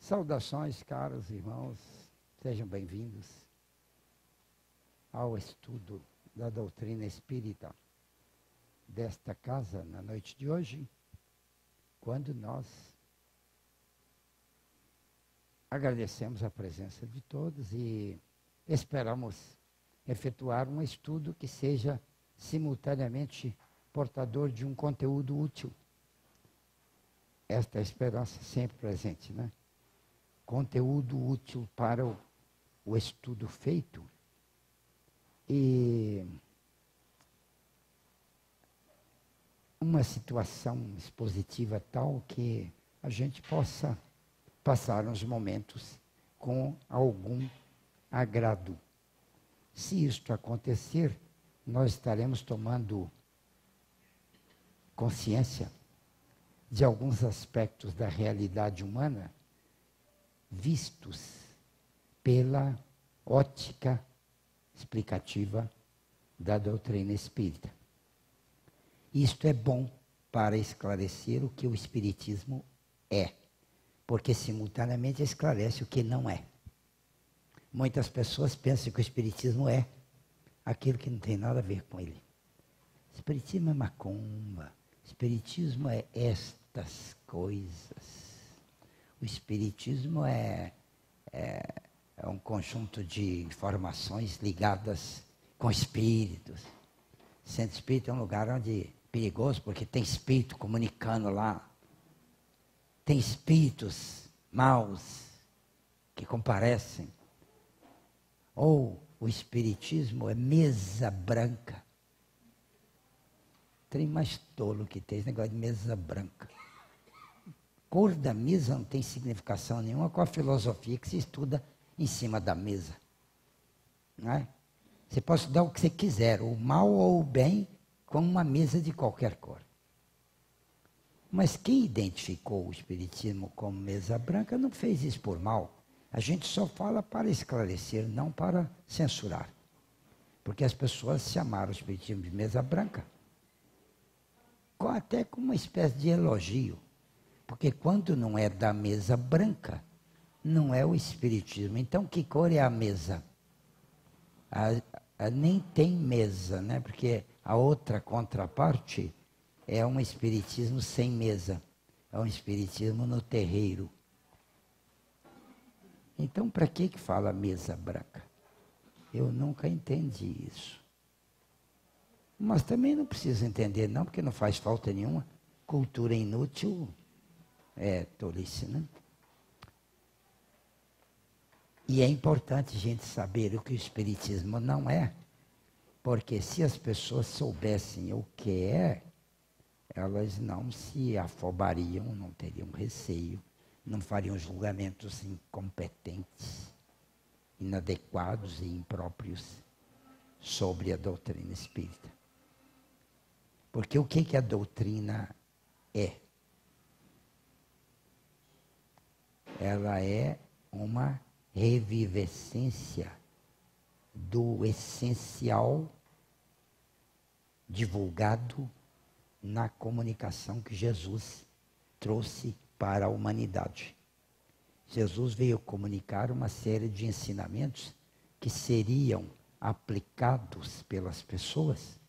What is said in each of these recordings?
Saudações, caros irmãos, sejam bem-vindos ao estudo da doutrina espírita desta casa na noite de hoje, quando nós agradecemos a presença de todos e esperamos efetuar um estudo que seja simultaneamente portador de um conteúdo útil. Esta é a esperança sempre presente, né? Conteúdo útil para o estudo feito e uma situação expositiva tal que a gente possa passar uns momentos com algum agrado. Se isto acontecer, nós estaremos tomando consciência de alguns aspectos da realidade humana vistos pela ótica explicativa da doutrina espírita. Isto é bom para esclarecer o que o espiritismo é, porque simultaneamente esclarece o que não é. Muitas pessoas pensam que o espiritismo é aquilo que não tem nada a ver com ele. O espiritismo é macumba, o espiritismo é estas coisas. O espiritismo é um conjunto de informações ligadas com espíritos. Centro espírita é um lugar onde é perigoso, porque tem espírito comunicando lá. Tem espíritos maus que comparecem. Ou o espiritismo é mesa branca. Tem mais tolo que tem esse negócio de mesa branca. Cor da mesa não tem significação nenhuma com a filosofia que se estuda em cima da mesa. Não é? Você pode estudar o que você quiser, o mal ou o bem, com uma mesa de qualquer cor. Mas quem identificou o espiritismo como mesa branca não fez isso por mal. A gente só fala para esclarecer, não para censurar. Porque as pessoas chamaram o espiritismo de mesa branca, até com uma espécie de elogio. Porque quando não é da mesa branca, não é o espiritismo. Então, que cor é a mesa? Nem tem mesa, né? Porque a outra contraparte é um espiritismo sem mesa. É um espiritismo no terreiro. Então, para que fala mesa branca? Eu nunca entendi isso. Mas também não precisa entender, não, porque não faz falta nenhuma. Cultura inútil é tolice, né? E é importante a gente saber o que o espiritismo não é, porque se as pessoas soubessem o que é, elas não se afobariam, não teriam receio, não fariam julgamentos incompetentes, inadequados e impróprios sobre a doutrina espírita. Porque o que a doutrina é? Ela é uma revivescência do essencial divulgado na comunicação que Jesus trouxe para a humanidade. Jesus veio comunicar uma série de ensinamentos que seriam aplicados pelas pessoas,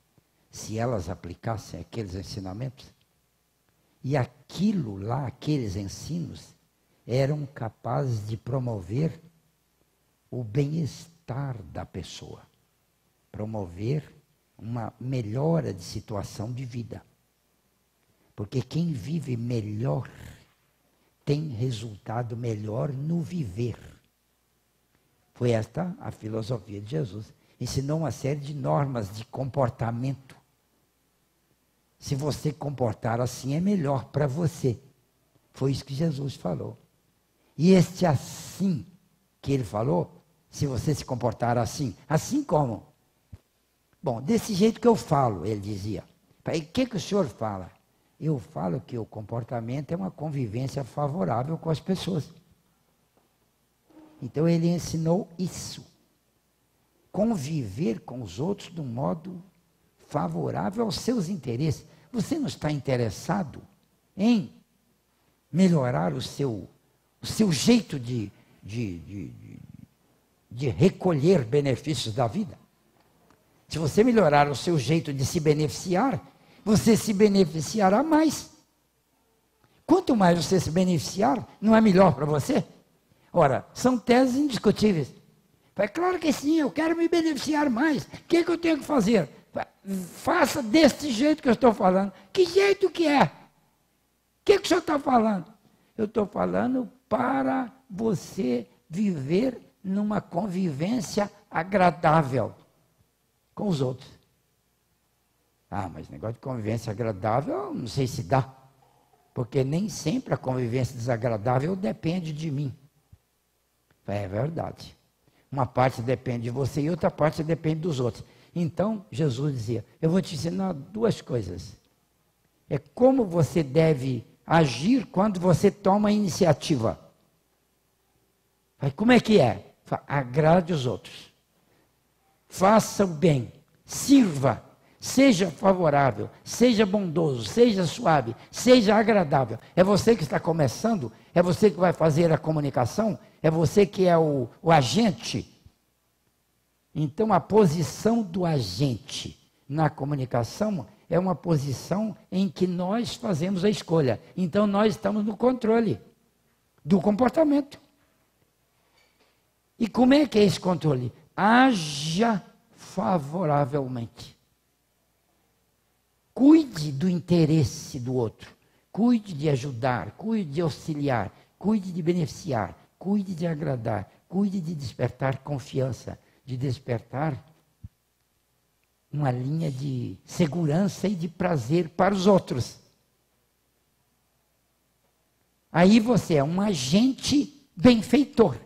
se elas aplicassem aqueles ensinamentos. E aquilo lá, aqueles ensinos, eram capazes de promover o bem-estar da pessoa, promover uma melhora de situação de vida. Porque quem vive melhor tem resultado melhor no viver. Foi esta a filosofia de Jesus. Ensinou uma série de normas de comportamento. Se você comportar assim, é melhor para você. Foi isso que Jesus falou. E este assim que ele falou, se você se comportar assim, assim como? Bom, desse jeito que eu falo, ele dizia. O que o senhor fala? Eu falo que o comportamento é uma convivência favorável com as pessoas. Então ele ensinou isso. Conviver com os outros de um modo favorável aos seus interesses. Você não está interessado em melhorar o seu o seu jeito de recolher benefícios da vida. Se você melhorar o seu jeito de se beneficiar, você se beneficiará mais. Quanto mais você se beneficiar, não é melhor para você? Ora, são teses indiscutíveis. É claro que sim, eu quero me beneficiar mais. O que eu tenho que fazer? Faça desse jeito que eu estou falando. Que jeito que é? O que o senhor está falando? Eu estou falando para você viver numa convivência agradável com os outros. Ah, mas negócio de convivência agradável, não sei se dá. Porque nem sempre a convivência desagradável depende de mim. É verdade. Uma parte depende de você e outra parte depende dos outros. Então, Jesus dizia, eu vou te ensinar duas coisas. É como você deve agir quando você toma a iniciativa. Como é que é? Agrade os outros. Faça o bem. Sirva. Seja favorável. Seja bondoso. Seja suave. Seja agradável. É você que está começando. É você que vai fazer a comunicação. É você que é o agente. Então, a posição do agente na comunicação é uma posição em que nós fazemos a escolha. Então, nós estamos no controle do comportamento. E como é que é esse controle? Haja favoravelmente. Cuide do interesse do outro. Cuide de ajudar, cuide de auxiliar, cuide de beneficiar, cuide de agradar, cuide de despertar confiança, de despertar uma linha de segurança e de prazer para os outros. Aí você é um agente benfeitor.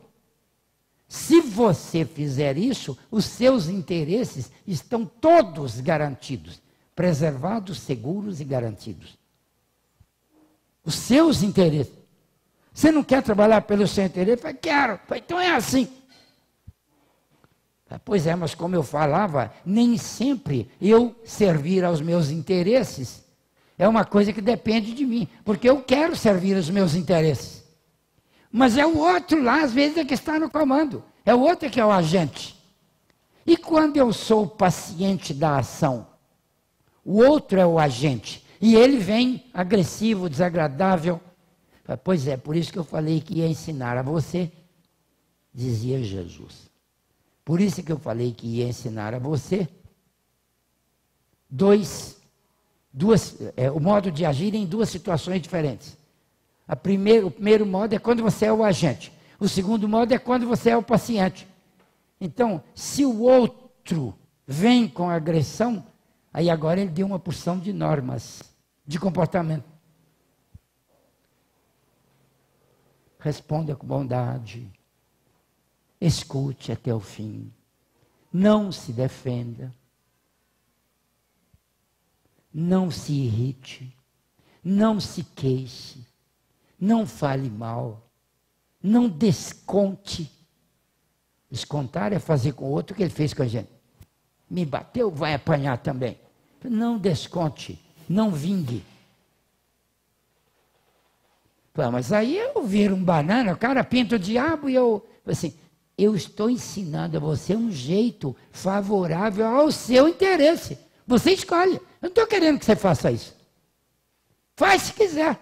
Se você fizer isso, os seus interesses estão todos garantidos, preservados, seguros e garantidos. Os seus interesses. Você não quer trabalhar pelo seu interesse? Fala, quero. Fala, então é assim. Pois é, mas como eu falava, nem sempre eu servir aos meus interesses é uma coisa que depende de mim, porque eu quero servir aos meus interesses. Mas é o outro lá, às vezes, é que está no comando. É o outro que é o agente. E quando eu sou o paciente da ação, o outro é o agente. E ele vem agressivo, desagradável. Pois é, por isso que eu falei que ia ensinar a você, dizia Jesus. Por isso que eu falei que ia ensinar a você o modo de agir em duas situações diferentes. O primeiro modo é quando você é o agente. O segundo modo é quando você é o paciente. Então, se o outro vem com agressão, aí agora ele deu uma porção de normas de comportamento. Responda com bondade. Escute até o fim. Não se defenda. Não se irrite. Não se queixe. Não fale mal. Não desconte. Descontar é fazer com o outro o que ele fez com a gente. Me bateu, vai apanhar também. Não desconte. Não vingue. Mas aí eu viro um banana, o cara pinta o diabo e eu estou ensinando a você um jeito favorável ao seu interesse. Você escolhe. Eu não estou querendo que você faça isso. Faz se quiser.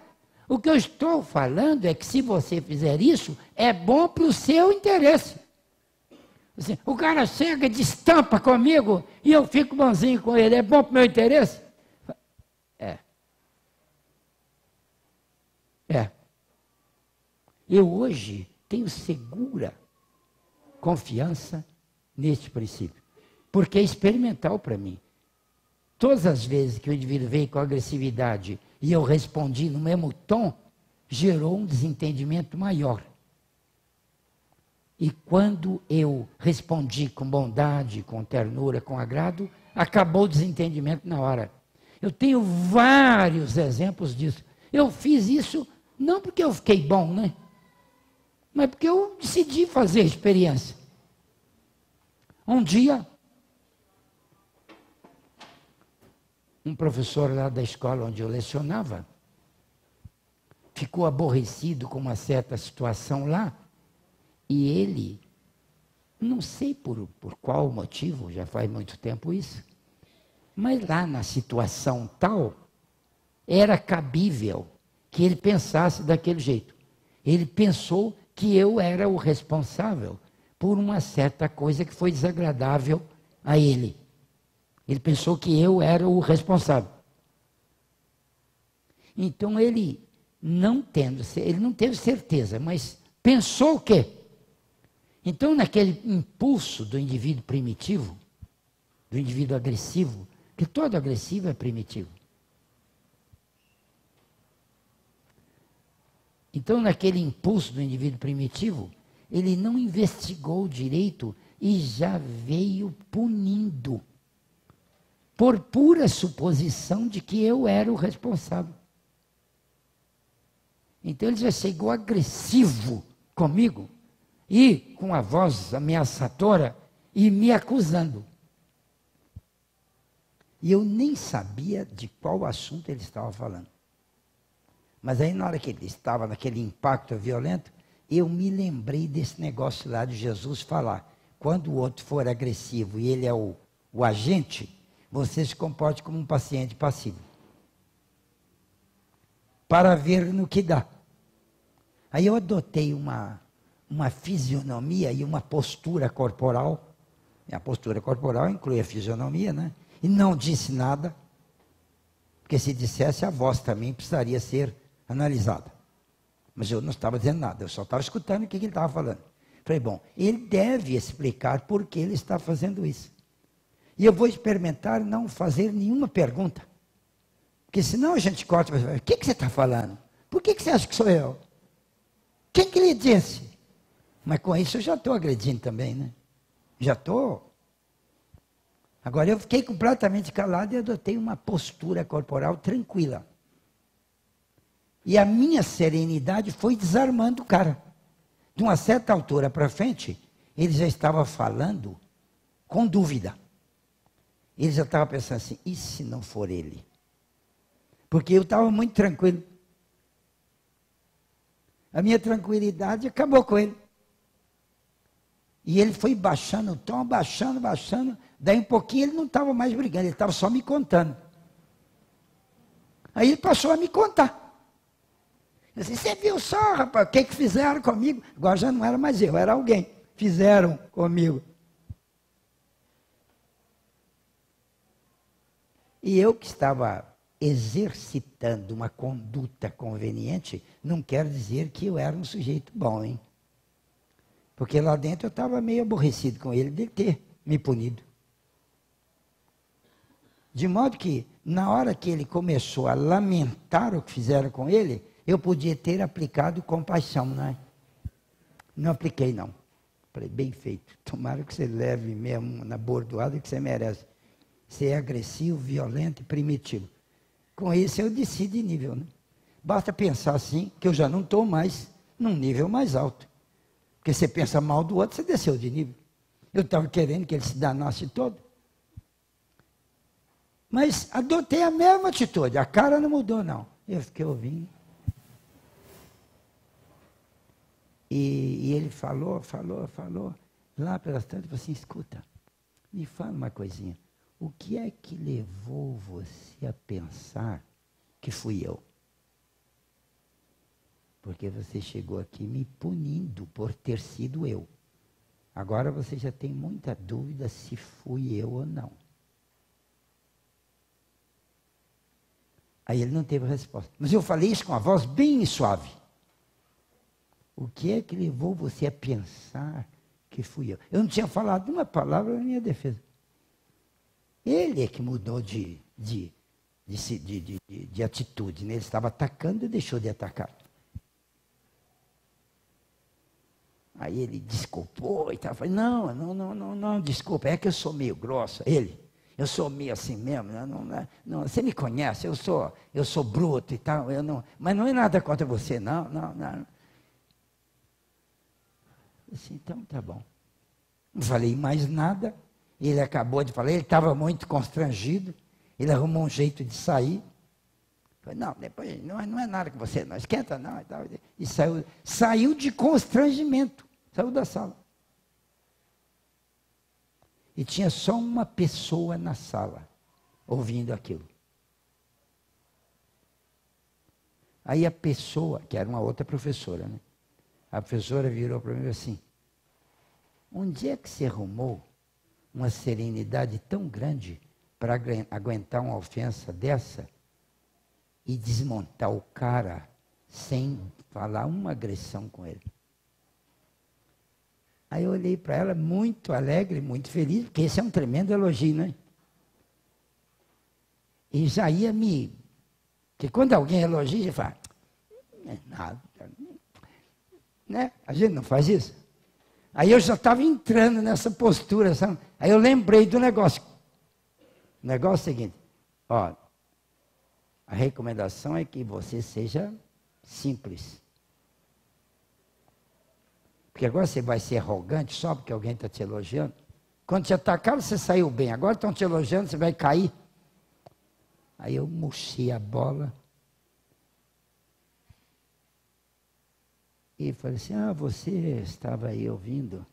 O que eu estou falando é que se você fizer isso, é bom para o seu interesse. O cara chega, destampa comigo e eu fico bonzinho com ele. É bom para o meu interesse? É. Eu hoje tenho segura confiança neste princípio, porque é experimental para mim. Todas as vezes que o indivíduo veio com agressividade e eu respondi no mesmo tom, gerou um desentendimento maior. E quando eu respondi com bondade, com ternura, com agrado, acabou o desentendimento na hora. Eu tenho vários exemplos disso. Eu fiz isso não porque eu fiquei bom, né? Mas porque eu decidi fazer a experiência. Um dia, um professor lá da escola onde eu lecionava, ficou aborrecido com uma certa situação lá, e ele, não sei por qual motivo, já faz muito tempo isso, mas lá na situação tal, era cabível que ele pensasse daquele jeito. Ele pensou que eu era o responsável por uma certa coisa que foi desagradável a ele. Ele pensou que eu era o responsável. Então ele não teve certeza, mas pensou o quê? Então naquele impulso do indivíduo primitivo, do indivíduo agressivo, que todo agressivo é primitivo. Então naquele impulso do indivíduo primitivo, ele não investigou direito e já veio punindo, por pura suposição de que eu era o responsável. Então ele já chegou agressivo comigo, e com a voz ameaçadora, e me acusando. E eu nem sabia de qual assunto ele estava falando. Mas aí na hora que ele estava naquele impacto violento, eu me lembrei desse negócio lá de Jesus falar, quando o outro for agressivo e ele é o agente, você se comporte como um paciente passivo. Para ver no que dá. Aí eu adotei uma fisionomia e uma postura corporal. E a postura corporal inclui a fisionomia, né? E não disse nada, porque se dissesse a voz também precisaria ser analisada. Mas eu não estava dizendo nada, eu só estava escutando o que ele estava falando. Falei, bom, ele deve explicar por que ele está fazendo isso. E eu vou experimentar não fazer nenhuma pergunta. Porque senão a gente corta e vai, o que você está falando? Por que você acha que sou eu? Quem que lhe disse? Mas com isso eu já estou agredindo também, né? Já estou. Agora eu fiquei completamente calado e adotei uma postura corporal tranquila. E a minha serenidade foi desarmando o cara. De uma certa altura para frente, ele já estava falando com dúvida. Ele já estava pensando assim, e se não for ele? Porque eu estava muito tranquilo. A minha tranquilidade acabou com ele. E ele foi baixando o tom, baixando. Daí um pouquinho ele não estava mais brigando, ele estava só me contando. Aí ele passou a me contar. Eu disse, você viu só, rapaz, o que fizeram comigo? Agora já não era mais eu, era alguém. Fizeram comigo. E eu que estava exercitando uma conduta conveniente, não quer dizer que eu era um sujeito bom, hein? Porque lá dentro eu estava meio aborrecido com ele de ter me punido. De modo que, na hora que ele começou a lamentar o que fizeram com ele, eu podia ter aplicado compaixão, não é? Não apliquei, não. Falei, bem feito. Tomara que você leve mesmo na bordoada que você merece. Você é agressivo, violento e primitivo. Com isso eu desci de nível, né? Basta pensar assim, que eu já não estou mais num nível mais alto. Porque você pensa mal do outro, você desceu de nível. Eu estava querendo que ele se danasse todo. Mas adotei a mesma atitude, a cara não mudou, não. Eu fiquei ouvindo. E ele falou. Lá pelas tantas, eu falei assim, escuta, me fala uma coisinha. O que é que levou você a pensar que fui eu? Porque você chegou aqui me punindo por ter sido eu. Agora você já tem muita dúvida se fui eu ou não. Aí ele não teve resposta. Mas eu falei isso com a voz bem suave. O que é que levou você a pensar que fui eu? Eu não tinha falado uma palavra na minha defesa. Ele é que mudou de atitude, né? Ele estava atacando e deixou de atacar. Aí ele desculpou e tal. Falei, não, desculpa, é que eu sou meio grosso. Eu sou meio assim mesmo, não, você me conhece, eu sou bruto e tal, mas não é nada contra você, não. Assim, então tá bom. Não falei mais nada, ele acabou de falar, ele estava muito constrangido, ele arrumou um jeito de sair, Falei, não, depois não é nada que você não esquenta, não. E saiu de constrangimento, saiu da sala. E tinha só uma pessoa na sala, ouvindo aquilo. Aí a pessoa, que era uma outra professora, né? A professora virou para mim e falou assim, onde é que você arrumou uma serenidade tão grande para aguentar uma ofensa dessa e desmontar o cara sem falar uma agressão com ele? Aí eu olhei para ela muito alegre, muito feliz, porque esse é um tremendo elogio, né? E já ia me... Porque quando alguém elogia, você fala, não é nada, né? A gente não faz isso. Aí eu já estava entrando nessa postura, sabe? Aí eu lembrei do negócio. O negócio é o seguinte, ó, a recomendação é que você seja simples. Porque agora você vai ser arrogante só porque alguém está te elogiando. Quando te atacaram, você saiu bem. Agora estão te elogiando, você vai cair. Aí eu murchei a bola. E falei assim, você estava aí ouvindo?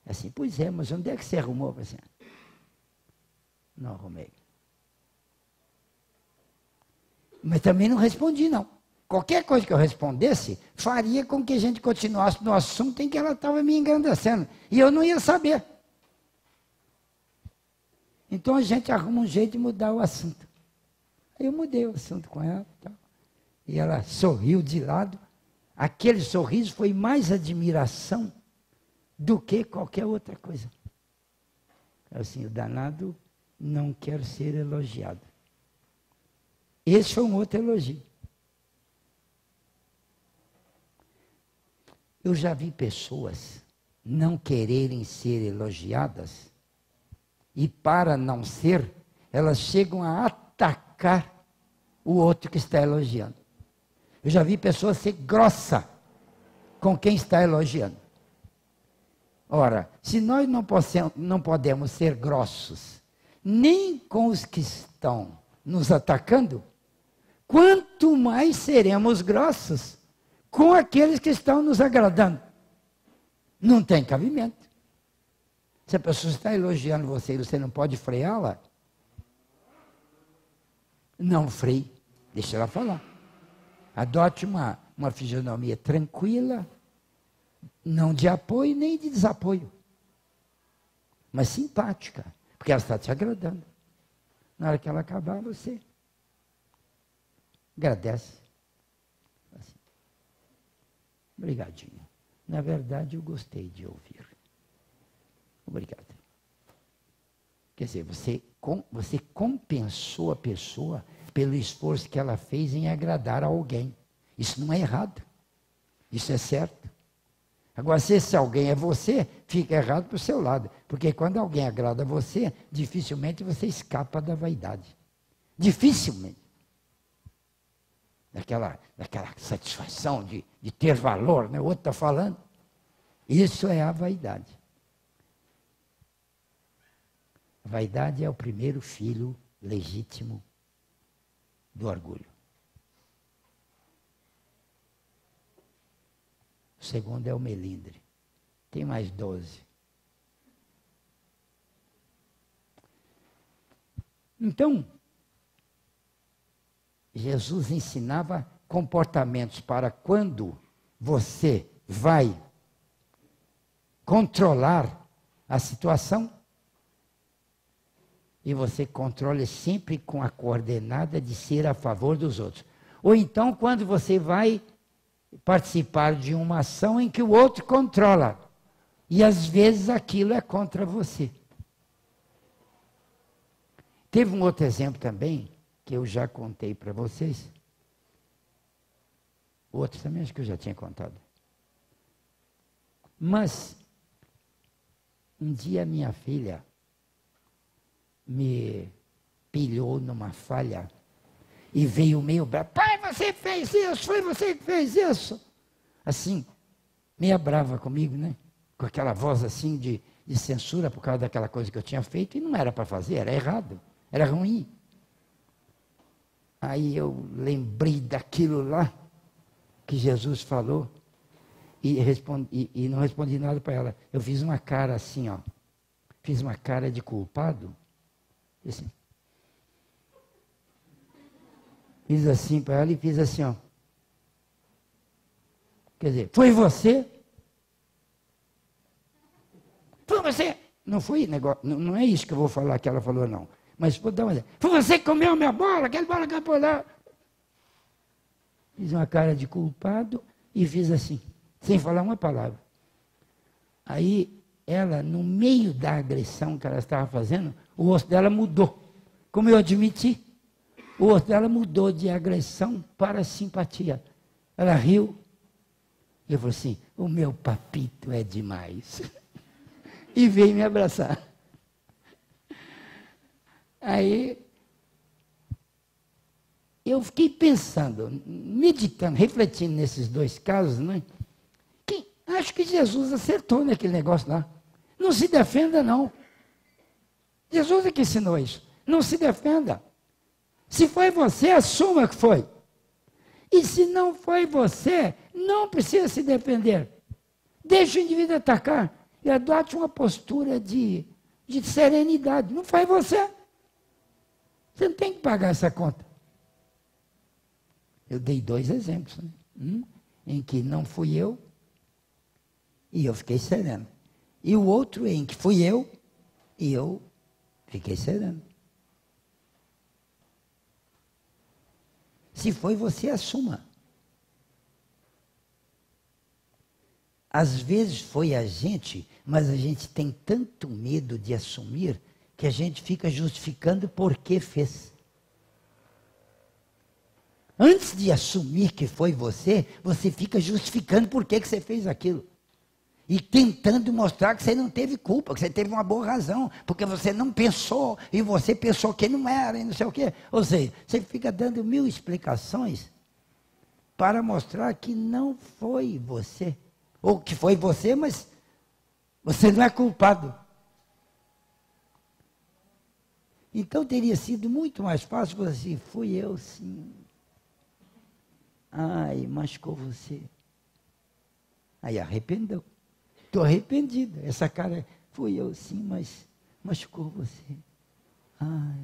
Assim, pois é, mas onde é que você arrumou? Eu falei assim, não arrumei. Mas também não respondi, não. Qualquer coisa que eu respondesse, faria com que a gente continuasse no assunto em que ela estava me engrandecendo. E eu não ia saber. Então a gente arruma um jeito de mudar o assunto. Aí eu mudei o assunto com ela. E ela sorriu de lado. Aquele sorriso foi mais admiração do que qualquer outra coisa. Assim, o danado não quer ser elogiado. Esse foi um outro elogio. Eu já vi pessoas não quererem ser elogiadas e para não ser, elas chegam a atacar o outro que está elogiando. Eu já vi pessoas ser grossa com quem está elogiando. Ora, se nós não podemos ser grossos nem com os que estão nos atacando, quanto mais seremos grossos com aqueles que estão nos agradando. Não tem cabimento. Se a pessoa está elogiando você e você não pode freá-la, não freie, deixa ela falar. Adote uma fisionomia tranquila, não de apoio nem de desapoio, mas simpática, porque ela está te agradando. Na hora que ela acabar, você agradece. Assim. Obrigadinho. Na verdade, eu gostei de ouvir. Obrigado. Quer dizer, você compensou a pessoa pelo esforço que ela fez em agradar a alguém. Isso não é errado. Isso é certo. Agora, se esse alguém é você, fica errado para o seu lado. Porque quando alguém agrada você, dificilmente você escapa da vaidade. Dificilmente. Daquela satisfação de ter valor, né? O outro está falando. Isso é a vaidade. A vaidade é o primeiro filho legítimo do orgulho. O segundo é o melindre. Tem mais 12. Então, Jesus ensinava comportamentos para quando você vai controlar a situação, e você controle sempre com a coordenada de ser a favor dos outros. Ou então, quando você vai participar de uma ação em que o outro controla, e às vezes aquilo é contra você. Teve um outro exemplo também, que eu já contei para vocês. Outro também acho que eu já tinha contado. Mas, um dia minha filha me pilhou numa falha e veio meio brava. Pai, você fez isso, foi você que fez isso. Assim, meia brava comigo, né? Com aquela voz assim de censura por causa daquela coisa que eu tinha feito e não era para fazer, era errado, era ruim. Aí eu lembrei daquilo lá que Jesus falou e não respondi nada para ela. Eu fiz uma cara assim, ó. Fiz uma cara de culpado. Assim. Fiz assim para ela e fiz assim, ó. Quer dizer, foi você? Foi você? Não foi negócio, não é isso que eu vou falar que ela falou, não. Mas vou dar uma ideia. Foi você que comeu minha bola, aquela bola que eu pôs lá. Fiz uma cara de culpado e fiz assim, sem falar uma palavra. Aí ela, no meio da agressão que ela estava fazendo, o rosto dela mudou. Como eu admiti, o rosto dela mudou de agressão para simpatia. Ela riu. Eu falei assim, o meu papito é demais. E veio me abraçar. Aí, eu fiquei pensando, meditando, refletindo nesses dois casos, né? Que acho que Jesus acertou naquele negócio lá. Não se defenda, não. Jesus é que ensinou isso. Não se defenda. Se foi você, assuma que foi. E se não foi você, não precisa se defender. Deixa o indivíduo atacar. E adote uma postura de serenidade. Não foi você. Você não tem que pagar essa conta. Eu dei 2 exemplos. Né? Em que não fui eu e eu fiquei sereno. E o outro em que fui eu e eu fiquei sereno. Se foi você, assuma. Às vezes foi a gente, mas a gente tem tanto medo de assumir que a gente fica justificando por que fez. Antes de assumir que foi você, você fica justificando por que você fez aquilo. E tentando mostrar que você não teve culpa, que você teve uma boa razão, porque você não pensou, e você pensou que não era, e não sei o quê. Ou seja, você fica dando 1000 explicações para mostrar que não foi você. Ou que foi você, mas você não é culpado. Então teria sido muito mais fácil você assim, fui eu sim. Ai, machucou você. Aí arrependeu. Estou arrependido. Essa cara, fui eu sim, mas machucou você. Ai.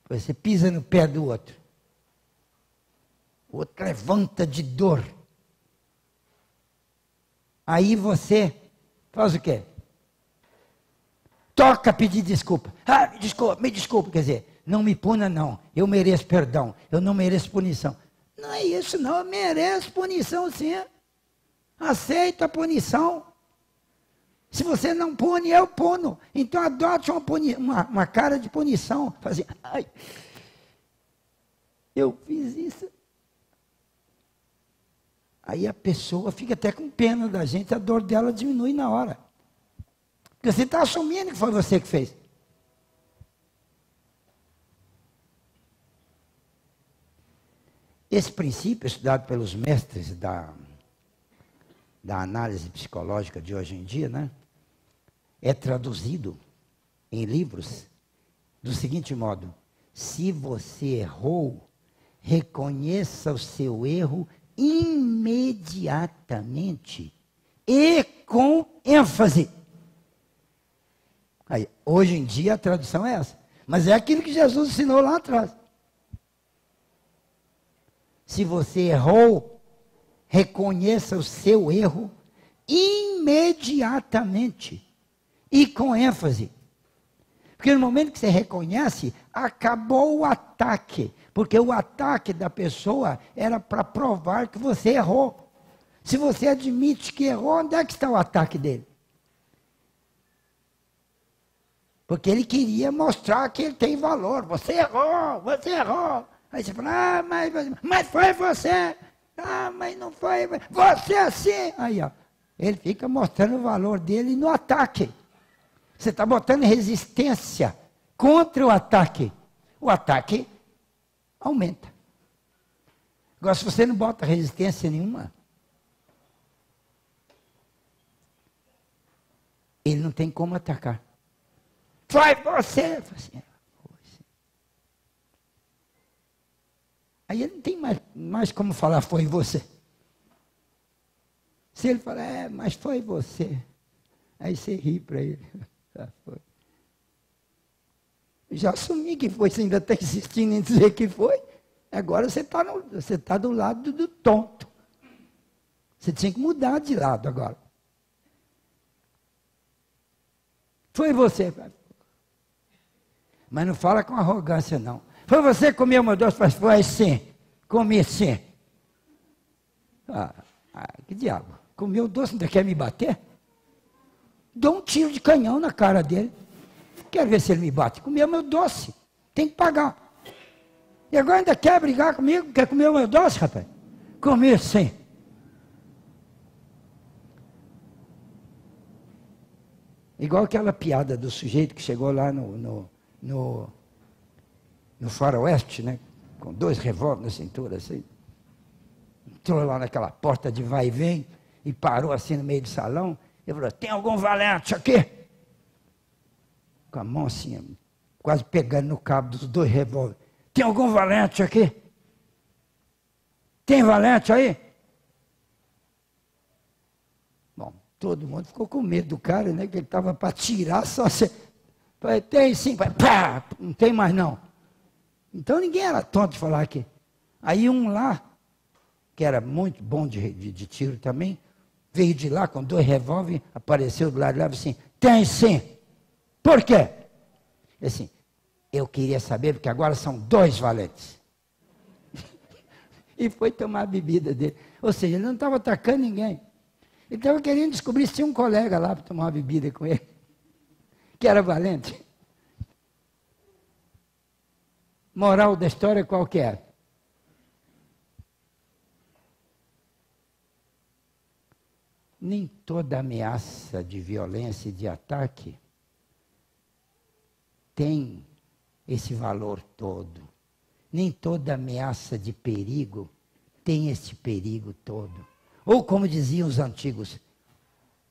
Você pisa no pé do outro. O outro levanta de dor. Aí você faz o quê? Toca pedir desculpa. Ah, me desculpa, quer dizer, não me puna não, eu mereço perdão, eu não mereço punição. Não é isso não, eu mereço punição sim. Aceita a punição. Se você não pune, eu puno. Então adote uma cara de punição. Fazer, ai, eu fiz isso. Aí a pessoa fica até com pena da gente, a dor dela diminui na hora. Porque você está assumindo que foi você que fez. Esse princípio, estudado pelos mestres da análise psicológica de hoje em dia, né, é traduzido em livros do seguinte modo: se você errou, reconheça o seu erro imediatamente e com ênfase. Aí, hoje em dia a tradução é essa, mas é aquilo que Jesus ensinou lá atrás. Se você errou, reconheça o seu erro imediatamente e com ênfase. Porque no momento que você reconhece, acabou o ataque. Porque o ataque da pessoa era para provar que você errou. Se você admite que errou, onde é que está o ataque dele? Porque ele queria mostrar que ele tem valor. Você errou, você errou. Aí você fala, mas foi você. Ah, mas não foi, você assim. Aí, ó, ele fica mostrando o valor dele no ataque. Você está botando resistência contra o ataque. O ataque aumenta. Agora, se você não bota resistência nenhuma, ele não tem como atacar. Foi você! Aí ele não tem mais como falar, foi você. Se ele falar, mas foi você. Aí você ri para ele. Foi. Já assumi que foi, você ainda está insistindo em dizer que foi. Agora você está do lado do tonto. Você tinha que mudar de lado agora. Foi você. Mas não fala com arrogância, não. Foi você que comeu meu doce? Foi sim. Comi sim. Que diabo. Comeu o doce, ainda quer me bater? Dou um tiro de canhão na cara dele. Quero ver se ele me bate. Comeu meu doce. Tem que pagar. E agora ainda quer brigar comigo? Quer comer o meu doce, rapaz? Comi sim. Igual aquela piada do sujeito que chegou lá no faroeste, né? Com 2 revólveres na cintura, assim. Entrou lá naquela porta de vai e vem e parou assim no meio do salão. E falou, tem algum valente aqui? Com a mão assim, quase pegando no cabo dos 2 revólveres. Tem algum valente aqui? Tem valente aí? Bom, todo mundo ficou com medo do cara, né? Que ele estava para tirar só assim. Tem sim, pá, não tem mais não. Então ninguém era tonto de falar aqui. Aí um lá, que era muito bom de tiro também, veio de lá com 2 revólveres, apareceu do lado de lá e disse assim, tem sim. Por quê? Assim, eu queria saber, porque agora são 2 valentes. E foi tomar a bebida dele. Ou seja, ele não estava atacando ninguém. Ele estava querendo descobrir se tinha um colega lá para tomar uma bebida com ele, que era valente. Moral da história qual que é? Nem toda ameaça de violência e de ataque tem esse valor todo. Nem toda ameaça de perigo tem esse perigo todo. Ou como diziam os antigos,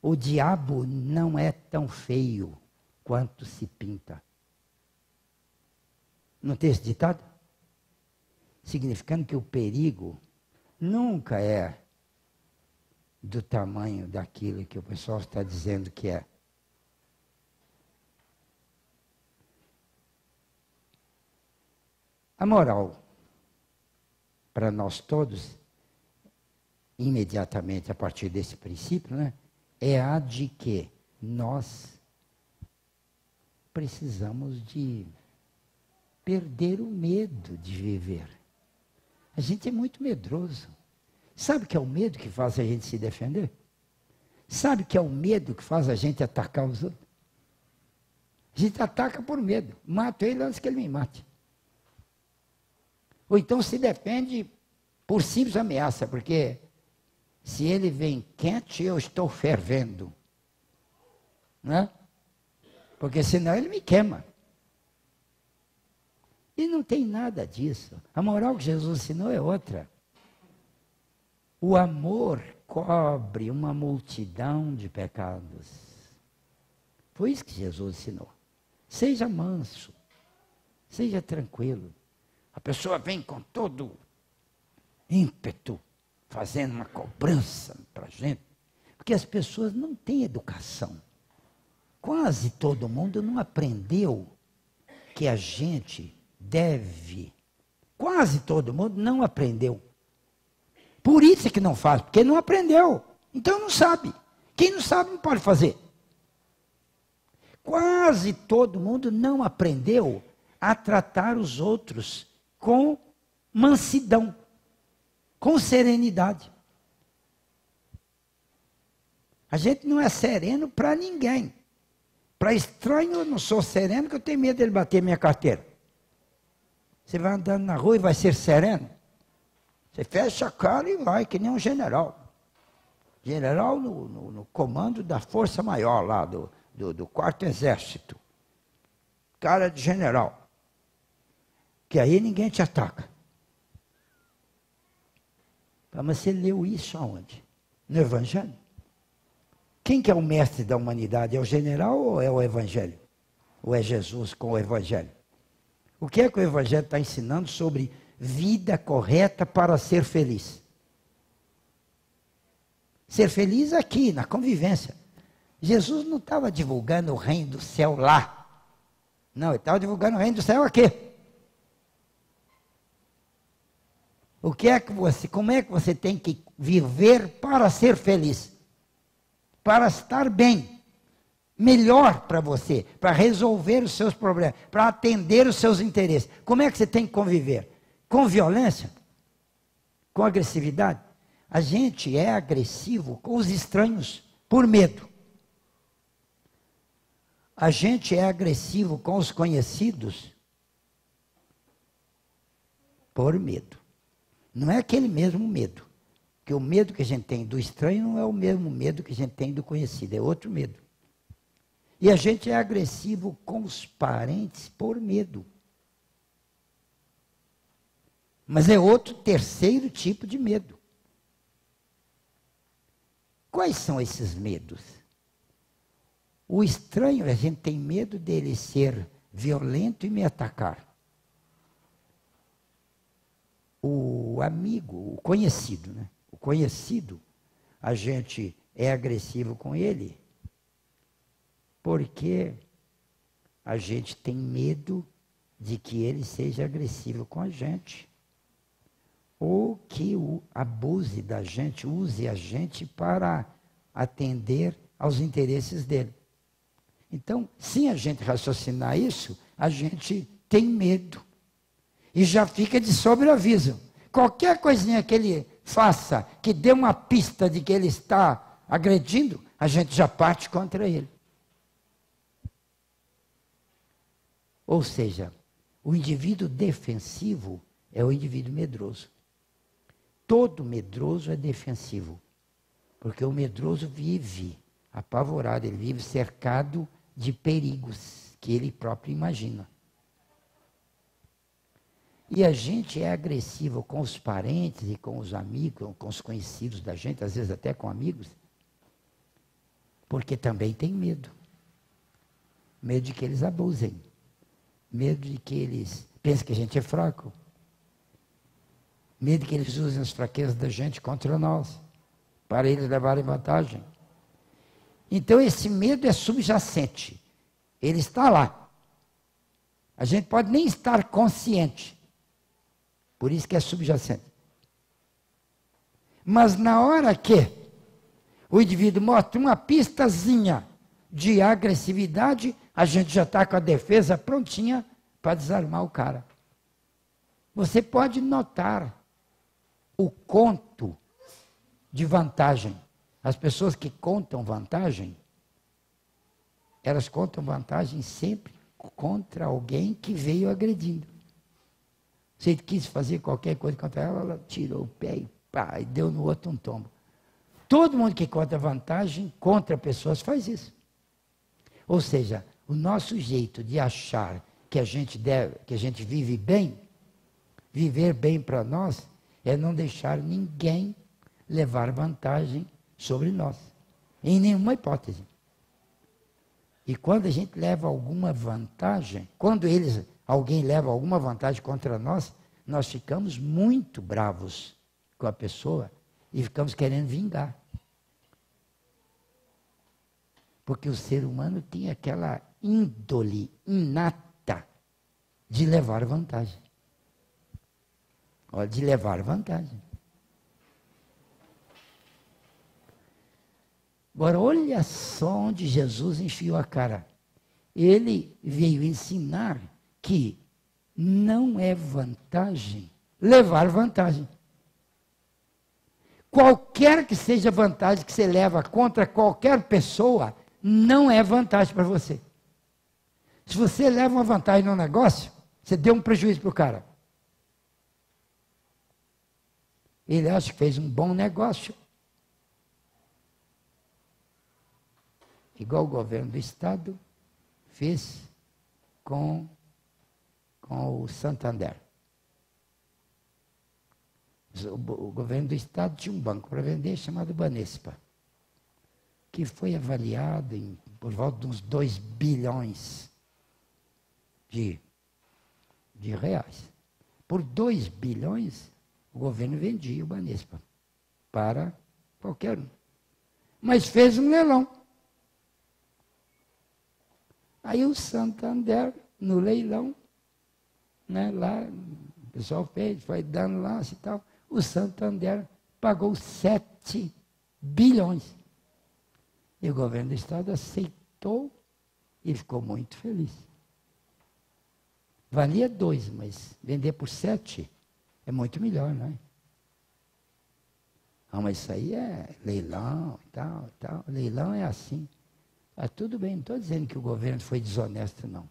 o diabo não é tão feio quanto se pinta. Não tem esse ditado? Significando que o perigo nunca é do tamanho daquilo que o pessoal está dizendo que é. A moral, para nós todos, imediatamente a partir desse princípio, né, é a de que nós precisamos de perder o medo de viver. A gente é muito medroso. Sabe o que é o medo que faz a gente se defender? Sabe o que é o medo que faz a gente atacar os outros? A gente ataca por medo. Mato ele antes que ele me mate. Ou então se defende por simples ameaça, porque se ele vem quente, eu estou fervendo. Não é? Porque senão ele me queima. E não tem nada disso. A moral que Jesus ensinou é outra. O amor cobre uma multidão de pecados. Foi isso que Jesus ensinou. Seja manso, seja tranquilo. A pessoa vem com todo ímpeto, fazendo uma cobrança para a gente, porque as pessoas não têm educação. Quase todo mundo não aprendeu que a gente deve. Quase todo mundo não aprendeu. Por isso é que não faz, porque não aprendeu. Então não sabe. Quem não sabe não pode fazer. Quase todo mundo não aprendeu a tratar os outros com mansidão, com serenidade. A gente não é sereno para ninguém. Para estranho eu não sou sereno, porque eu tenho medo dele bater minha carteira. Você vai andando na rua e vai ser sereno? Você fecha a cara e vai, que nem um general. General no comando da força maior lá, do 4º Exército. Cara de general. Que aí ninguém te ataca. Mas você leu isso aonde? No Evangelho? Quem que é o mestre da humanidade? É o general ou é o Evangelho? Ou é Jesus com o Evangelho? O que é que o Evangelho está ensinando sobre vida correta para ser feliz. Ser feliz aqui, na convivência. Jesus não estava divulgando o reino do céu lá. Não, ele estava divulgando o reino do céu aqui. Como é que você tem que viver para ser feliz? Para estar bem. Melhor para você, para resolver os seus problemas, para atender os seus interesses. Como é que você tem que conviver? Com violência? Com agressividade? A gente é agressivo com os estranhos por medo. A gente é agressivo com os conhecidos por medo. Não é aquele mesmo medo. Porque o medo que a gente tem do estranho não é o mesmo medo que a gente tem do conhecido, é outro medo. E a gente é agressivo com os parentes por medo. Mas é outro terceiro tipo de medo. Quais são esses medos? O estranho, a gente tem medo dele ser violento e me atacar. O amigo, o conhecido, né? O conhecido, a gente é agressivo com ele porque a gente tem medo de que ele seja agressivo com a gente. Ou que abuse da gente, use a gente para atender aos interesses dele. Então, se a gente raciocinar isso, a gente tem medo. E já fica de sobreaviso. Qualquer coisinha que ele faça, que dê uma pista de que ele está agredindo, a gente já parte contra ele. Ou seja, o indivíduo defensivo é o indivíduo medroso. Todo medroso é defensivo. Porque o medroso vive apavorado, ele vive cercado de perigos que ele próprio imagina. E a gente é agressivo com os parentes e com os amigos, com os conhecidos da gente, às vezes até com amigos, porque também tem medo. Medo de que eles abusem. Medo de que eles pensem que a gente é fraco. Medo de que eles usem as fraquezas da gente contra nós, para eles levarem vantagem. Então esse medo é subjacente. Ele está lá. A gente pode nem estar consciente. Por isso que é subjacente. Mas na hora que o indivíduo mostra uma pistazinha de agressividade, a gente já está com a defesa prontinha para desarmar o cara. Você pode notar o conto de vantagem. As pessoas que contam vantagem, elas contam vantagem sempre contra alguém que veio agredindo. Se ele quis fazer qualquer coisa contra ela, ela tirou o pé e pá, e deu no outro um tombo. Todo mundo que conta vantagem contra pessoas faz isso. Ou seja, o nosso jeito de achar que a gente vive bem, viver bem para nós, é não deixar ninguém levar vantagem sobre nós. Em nenhuma hipótese. E quando a gente leva alguma vantagem, alguém leva alguma vantagem contra nós, nós ficamos muito bravos com a pessoa e ficamos querendo vingar. Porque o ser humano tem aquela índole inata de levar vantagem. De levar vantagem. Agora, olha só onde Jesus enfiou a cara. Ele veio ensinar que não é vantagem levar vantagem. Qualquer que seja a vantagem que você leva contra qualquer pessoa, não é vantagem para você. Se você leva uma vantagem no negócio, você deu um prejuízo para o cara. Ele acha que fez um bom negócio. Igual o governo do Estado fez com o Santander. O governo do Estado tinha um banco para vender chamado Banespa, que foi avaliado por volta de uns 2 bilhões de reais. Por 2 bilhões, o governo vendia o Banespa para qualquer um. Mas fez um leilão. Aí o Santander, no leilão, né, lá, o pessoal fez, foi dando lance e tal, o Santander pagou 7 bilhões. E o governo do estado aceitou e ficou muito feliz. Valia 2, mas vender por 7 é muito melhor, não é? Ah, mas isso aí é leilão e tal, tal. Leilão é assim. Ah, tudo bem, não estou dizendo que o governo foi desonesto, não.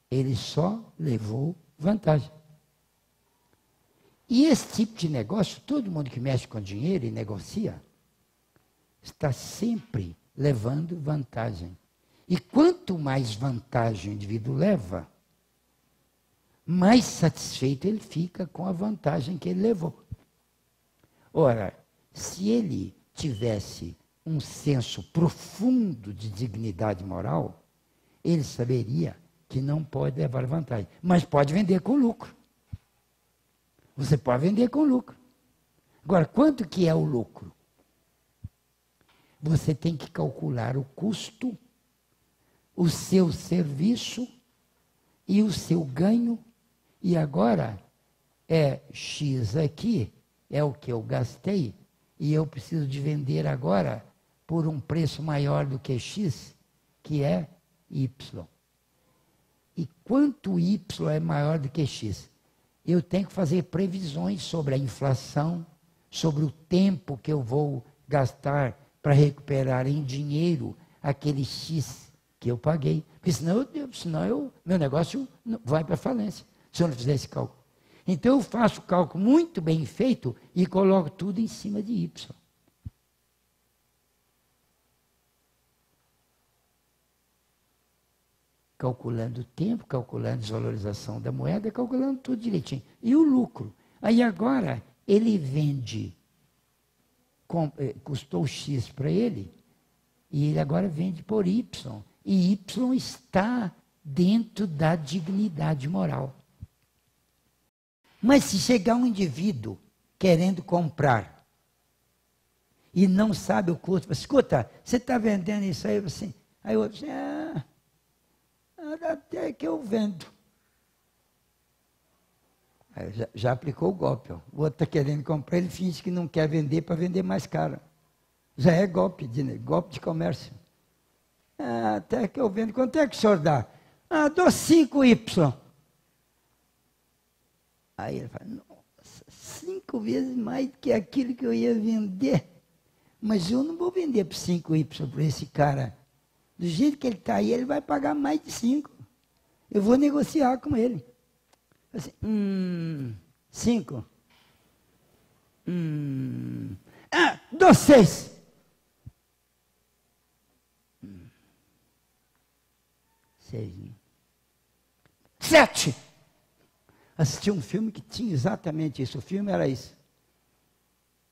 Ele só levou vantagem. E esse tipo de negócio, todo mundo que mexe com dinheiro e negocia, está sempre levando vantagem. E quanto mais vantagem o indivíduo leva, mais satisfeito ele fica com a vantagem que ele levou. Ora, se ele tivesse um senso profundo de dignidade moral, ele saberia que não pode levar vantagem, mas pode vender com lucro. Você pode vender com lucro. Agora, quanto que é o lucro? Você tem que calcular o custo, o seu serviço e o seu ganho. E agora, é X aqui, é o que eu gastei, e eu preciso de vender agora por um preço maior do que X, que é Y. E quanto Y é maior do que X? Eu tenho que fazer previsões sobre a inflação, sobre o tempo que eu vou gastar para recuperar em dinheiro aquele X que eu paguei. Porque senão meu negócio vai para falência, se eu não fizer esse cálculo. Então eu faço o cálculo muito bem feito e coloco tudo em cima de Y. Calculando o tempo, calculando a desvalorização da moeda, calculando tudo direitinho. E o lucro? Aí agora ele vende, custou X para ele, e ele agora vende por Y. E Y está dentro da dignidade moral. Mas se chegar um indivíduo querendo comprar e não sabe o custo, escuta, você está vendendo isso aí? Assim, aí o outro diz, até que eu vendo. Aí já aplicou o golpe. Ó. O outro está querendo comprar, ele finge que não quer vender para vender mais caro. Já é golpe de comércio. Até que eu vendo. Quanto é que o senhor dá? Dou 5Y. Aí ele fala, nossa, 5 vezes mais do que aquilo que eu ia vender. Mas eu não vou vender por 5Y para esse cara. Do jeito que ele está aí, ele vai pagar mais de 5. Eu vou negociar com ele. Assim, 5. Dou 6. 6. 7. Assisti um filme que tinha exatamente isso. O filme era isso.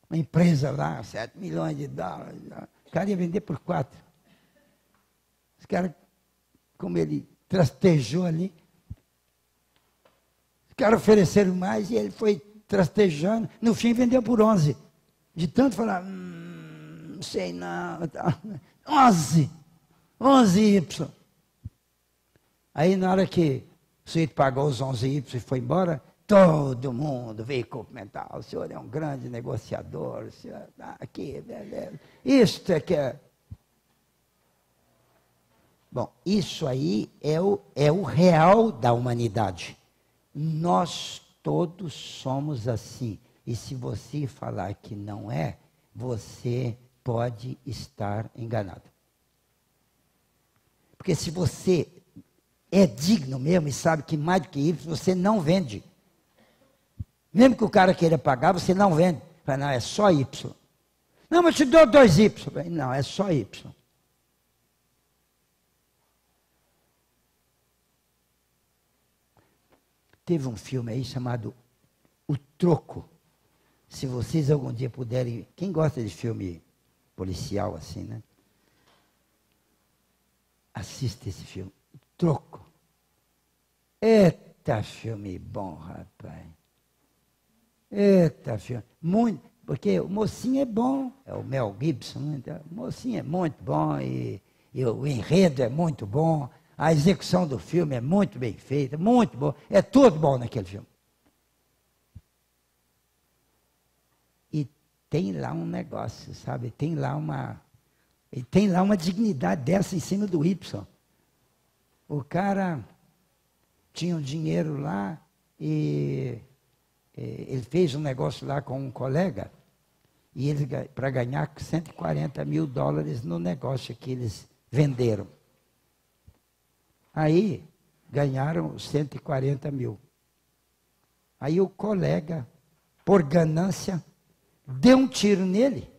Uma empresa lá, 7 milhões de dólares. O cara ia vender por 4. Os caras, como ele trastejou ali, os caras ofereceram mais e ele foi trastejando. No fim, vendeu por 11. De tanto falar, não sei não. 11Y. Aí, na hora que o sujeito pagou os 11Y e foi embora, todo mundo veio cumprimentar. O senhor é um grande negociador, o senhor está aqui, beleza. Isto é que é. Bom, isso aí é o real da humanidade. Nós todos somos assim. E se você falar que não é, você pode estar enganado. Porque se você é digno mesmo e sabe que mais do que Y, você não vende. Mesmo que o cara queira pagar, você não vende. Fala, não, é só Y. Não, mas eu te dou 2Y. Não, é só Y. Teve um filme aí chamado O Troco. Se vocês algum dia puderem... Quem gosta de filme policial assim, né? Assista esse filme. O Troco. É Eita, filme bom, rapaz. Eita, filme. Muito, porque o Mocinho é bom, é o Mel Gibson, né? O Mocinho é muito bom e o enredo é muito bom, a execução do filme é muito bem feita, muito bom, é tudo bom naquele filme. E tem lá um negócio, sabe? Tem lá uma dignidade dessa em cima do Y. O cara tinha um dinheiro lá e ele fez um negócio lá com um colega e ele, para ganhar $140 mil no negócio que eles venderam. Aí ganharam 140 mil. Aí o colega, por ganância, deu um tiro nele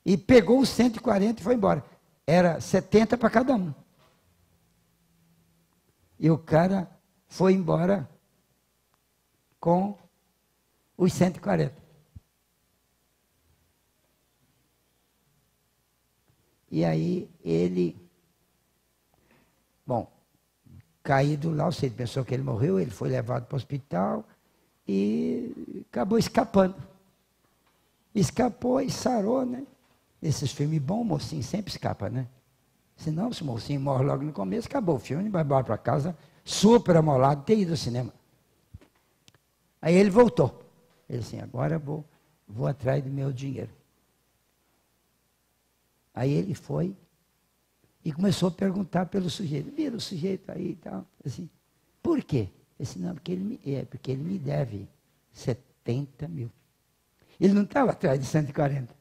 e pegou os 140 e foi embora. Era 70 para cada um. E o cara foi embora com os 140. E aí ele, bom, caído lá, você pensou que ele morreu, ele foi levado para o hospital e acabou escapando. Escapou e sarou, né? Esses filmes bons, o mocinho sempre escapa, né? Senão, se o mocinho morre logo no começo, acabou o filme, vai embora para casa, super amolado, ter ido ao cinema. Aí ele voltou. Ele disse assim, agora vou atrás do meu dinheiro. Aí ele foi e começou a perguntar pelo sujeito. Vira o sujeito aí e tal. Assim, por quê? Ele disse, não, porque ele me deve 70 mil. Ele não estava atrás de 140.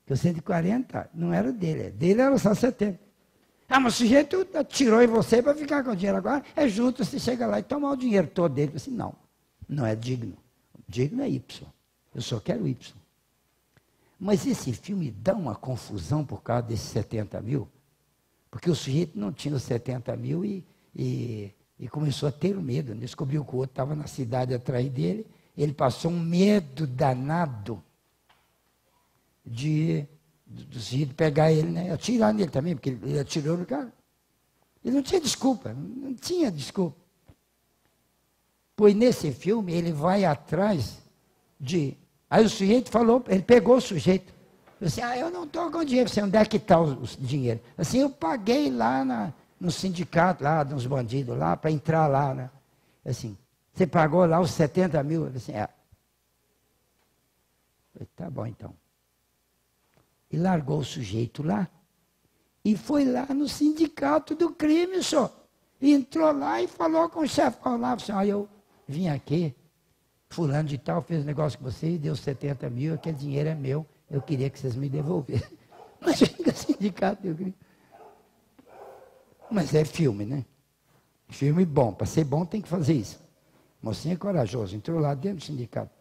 Porque o 140 não era dele era só 70. Ah, mas o sujeito atirou em você para ficar com o dinheiro agora. É justo você chegar lá e tomar o dinheiro todo dele. Eu disse, não é digno. Digno é Y. Eu só quero Y. Mas esse filme dá uma confusão por causa desses 70 mil, porque o sujeito não tinha os 70 mil e começou a ter medo. Descobriu que o outro estava na cidade atrás dele, ele passou um medo danado do sujeito pegar ele, né? Atirar nele também, porque ele atirou no cara. Ele não tinha desculpa, não tinha desculpa. Pois nesse filme ele vai atrás de... Aí o sujeito falou, ele pegou o sujeito. Disse, eu não estou com dinheiro. Você, onde é que está o dinheiro? Assim, eu paguei lá no sindicato, lá, dos bandidos lá, para entrar lá, né? Assim, você pagou lá os 70 mil? Eu disse, Falei, tá bom então. E largou o sujeito lá. E foi lá no sindicato do crime, só. E entrou lá e falou com o chefão lá, disse, eu vim aqui, fulano de tal fez um negócio com vocês, deu 70 mil, aquele dinheiro é meu, eu queria que vocês me devolvessem. Mas fica sindicato, eu queria. Mas é filme, né? Filme bom, para ser bom tem que fazer isso. Mocinho é corajoso, entrou lá dentro do sindicato.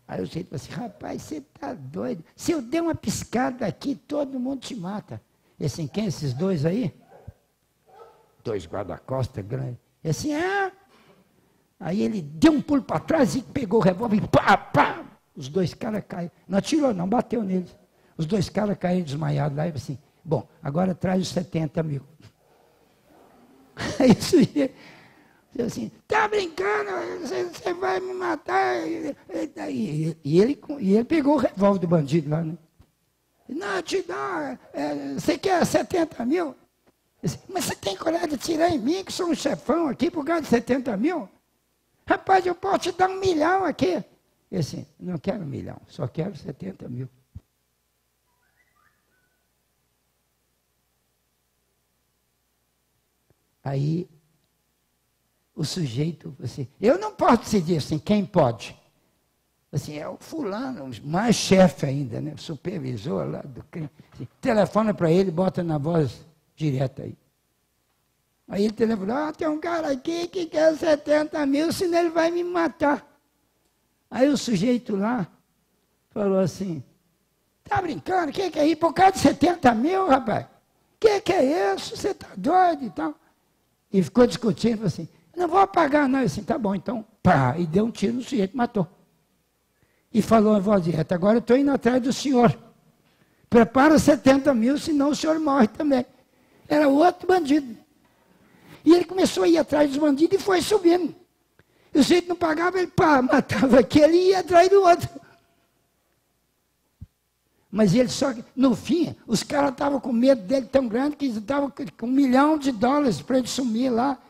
Aí o sujeito falou assim, rapaz, você está doido? Se eu der uma piscada aqui, todo mundo te mata. E assim, quem é esses dois aí? 2 guarda-costas grandes. E assim, Aí ele deu um pulo para trás e pegou o revólver e pá! Os 2 caras caíram. Não atirou, não, bateu neles. Os 2 caras caíram desmaiados lá e assim, bom, agora traz os 70 mil. Aí o sujeito disse assim, tá brincando, você vai me matar. E ele pegou o revólver do bandido lá, né? Não, te dá, você quer 70 mil? Disse, mas você tem coragem de tirar em mim, que sou um chefão aqui, por causa de 70 mil? Rapaz, eu posso te dar 1 milhão aqui. E assim, não quero 1 milhão, só quero 70 mil. Aí, o sujeito, assim, eu não posso decidir assim, quem pode? Assim, é o fulano, mais chefe ainda, né? O supervisor lá do crime. Assim, telefona para ele, bota na voz direta aí. Aí ele telefonou, tem um cara aqui que quer 70 mil, senão ele vai me matar. Aí o sujeito lá falou assim, tá brincando, o que é isso? Por causa de 70 mil, rapaz? O que é isso? Você tá doido e tal? E ficou discutindo, falou assim, não vou pagar não. Eu assim, tá bom, então, pá, e deu um tiro no sujeito, matou. E falou em voz direta, agora eu estou indo atrás do senhor. Prepara 70 mil, senão o senhor morre também. Era outro bandido. E ele começou a ir atrás dos bandidos e foi subindo. E o sujeito não pagava, ele matava aquele e ia atrás do outro. Mas ele só, no fim, os caras estavam com medo dele tão grande que estavam com $1 milhão para ele sumir lá.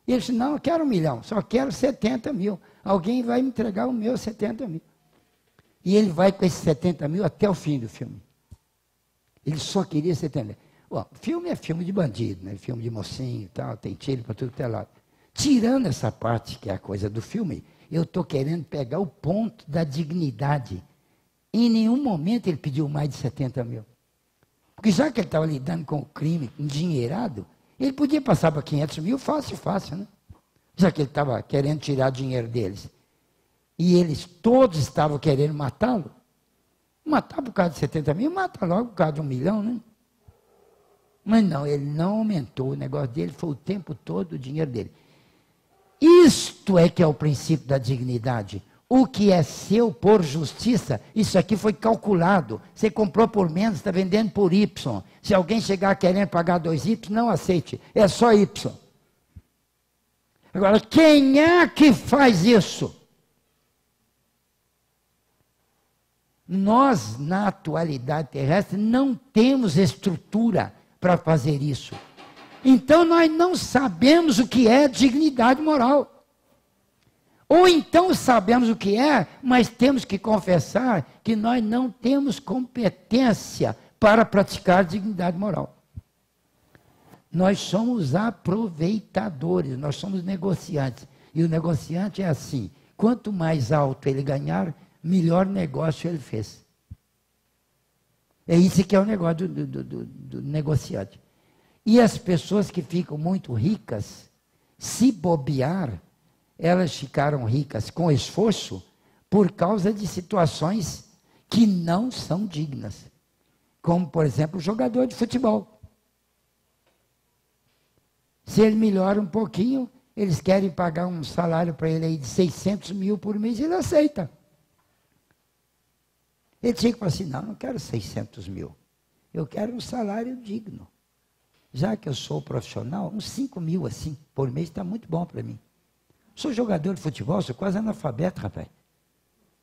E ele disse, não, eu quero 1 milhão, só quero 70 mil. Alguém vai me entregar o meu 70 mil. E ele vai com esses 70 mil até o fim do filme. Ele só queria 70 mil. Bom, filme é filme de bandido, né? Filme de mocinho e tal, tem tiro para tudo que é lado. Tirando essa parte que é a coisa do filme, eu estou querendo pegar o ponto da dignidade. Em nenhum momento ele pediu mais de 70 mil. Porque já que ele estava lidando com o crime endinheirado, ele podia passar para 500 mil fácil, né? Já que ele estava querendo tirar dinheiro deles. E eles todos estavam querendo matá-lo. Matar por causa de 70 mil, mata logo por causa de 1 milhão, né? Mas não, ele não aumentou. O negócio dele foi o tempo todo o dinheiro dele. Isto é que é o princípio da dignidade. O que é seu por justiça, isso aqui foi calculado. Você comprou por menos, está vendendo por Y. Se alguém chegar querendo pagar 2Y, não aceite. É só Y. Agora, quem é que faz isso? Nós, na atualidade terrestre, não temos estrutura para fazer isso. Então, nós não sabemos o que é dignidade moral. Ou então sabemos o que é, mas temos que confessar que nós não temos competência para praticar dignidade moral. Nós somos aproveitadores, nós somos negociantes. E o negociante é assim, quanto mais alto ele ganhar, melhor negócio ele fez. É isso que é o negócio do negociante. E as pessoas que ficam muito ricas, se bobear, elas ficaram ricas com esforço por causa de situações que não são dignas. Como, por exemplo, o jogador de futebol. Se ele melhora um pouquinho, eles querem pagar um salário para ele aí de 600 mil por mês, ele aceita. Ele tinha que falar assim, não quero 600 mil. Eu quero um salário digno. Já que eu sou profissional, uns 5 mil assim, por mês está muito bom para mim. Sou jogador de futebol, sou quase analfabeto, rapaz.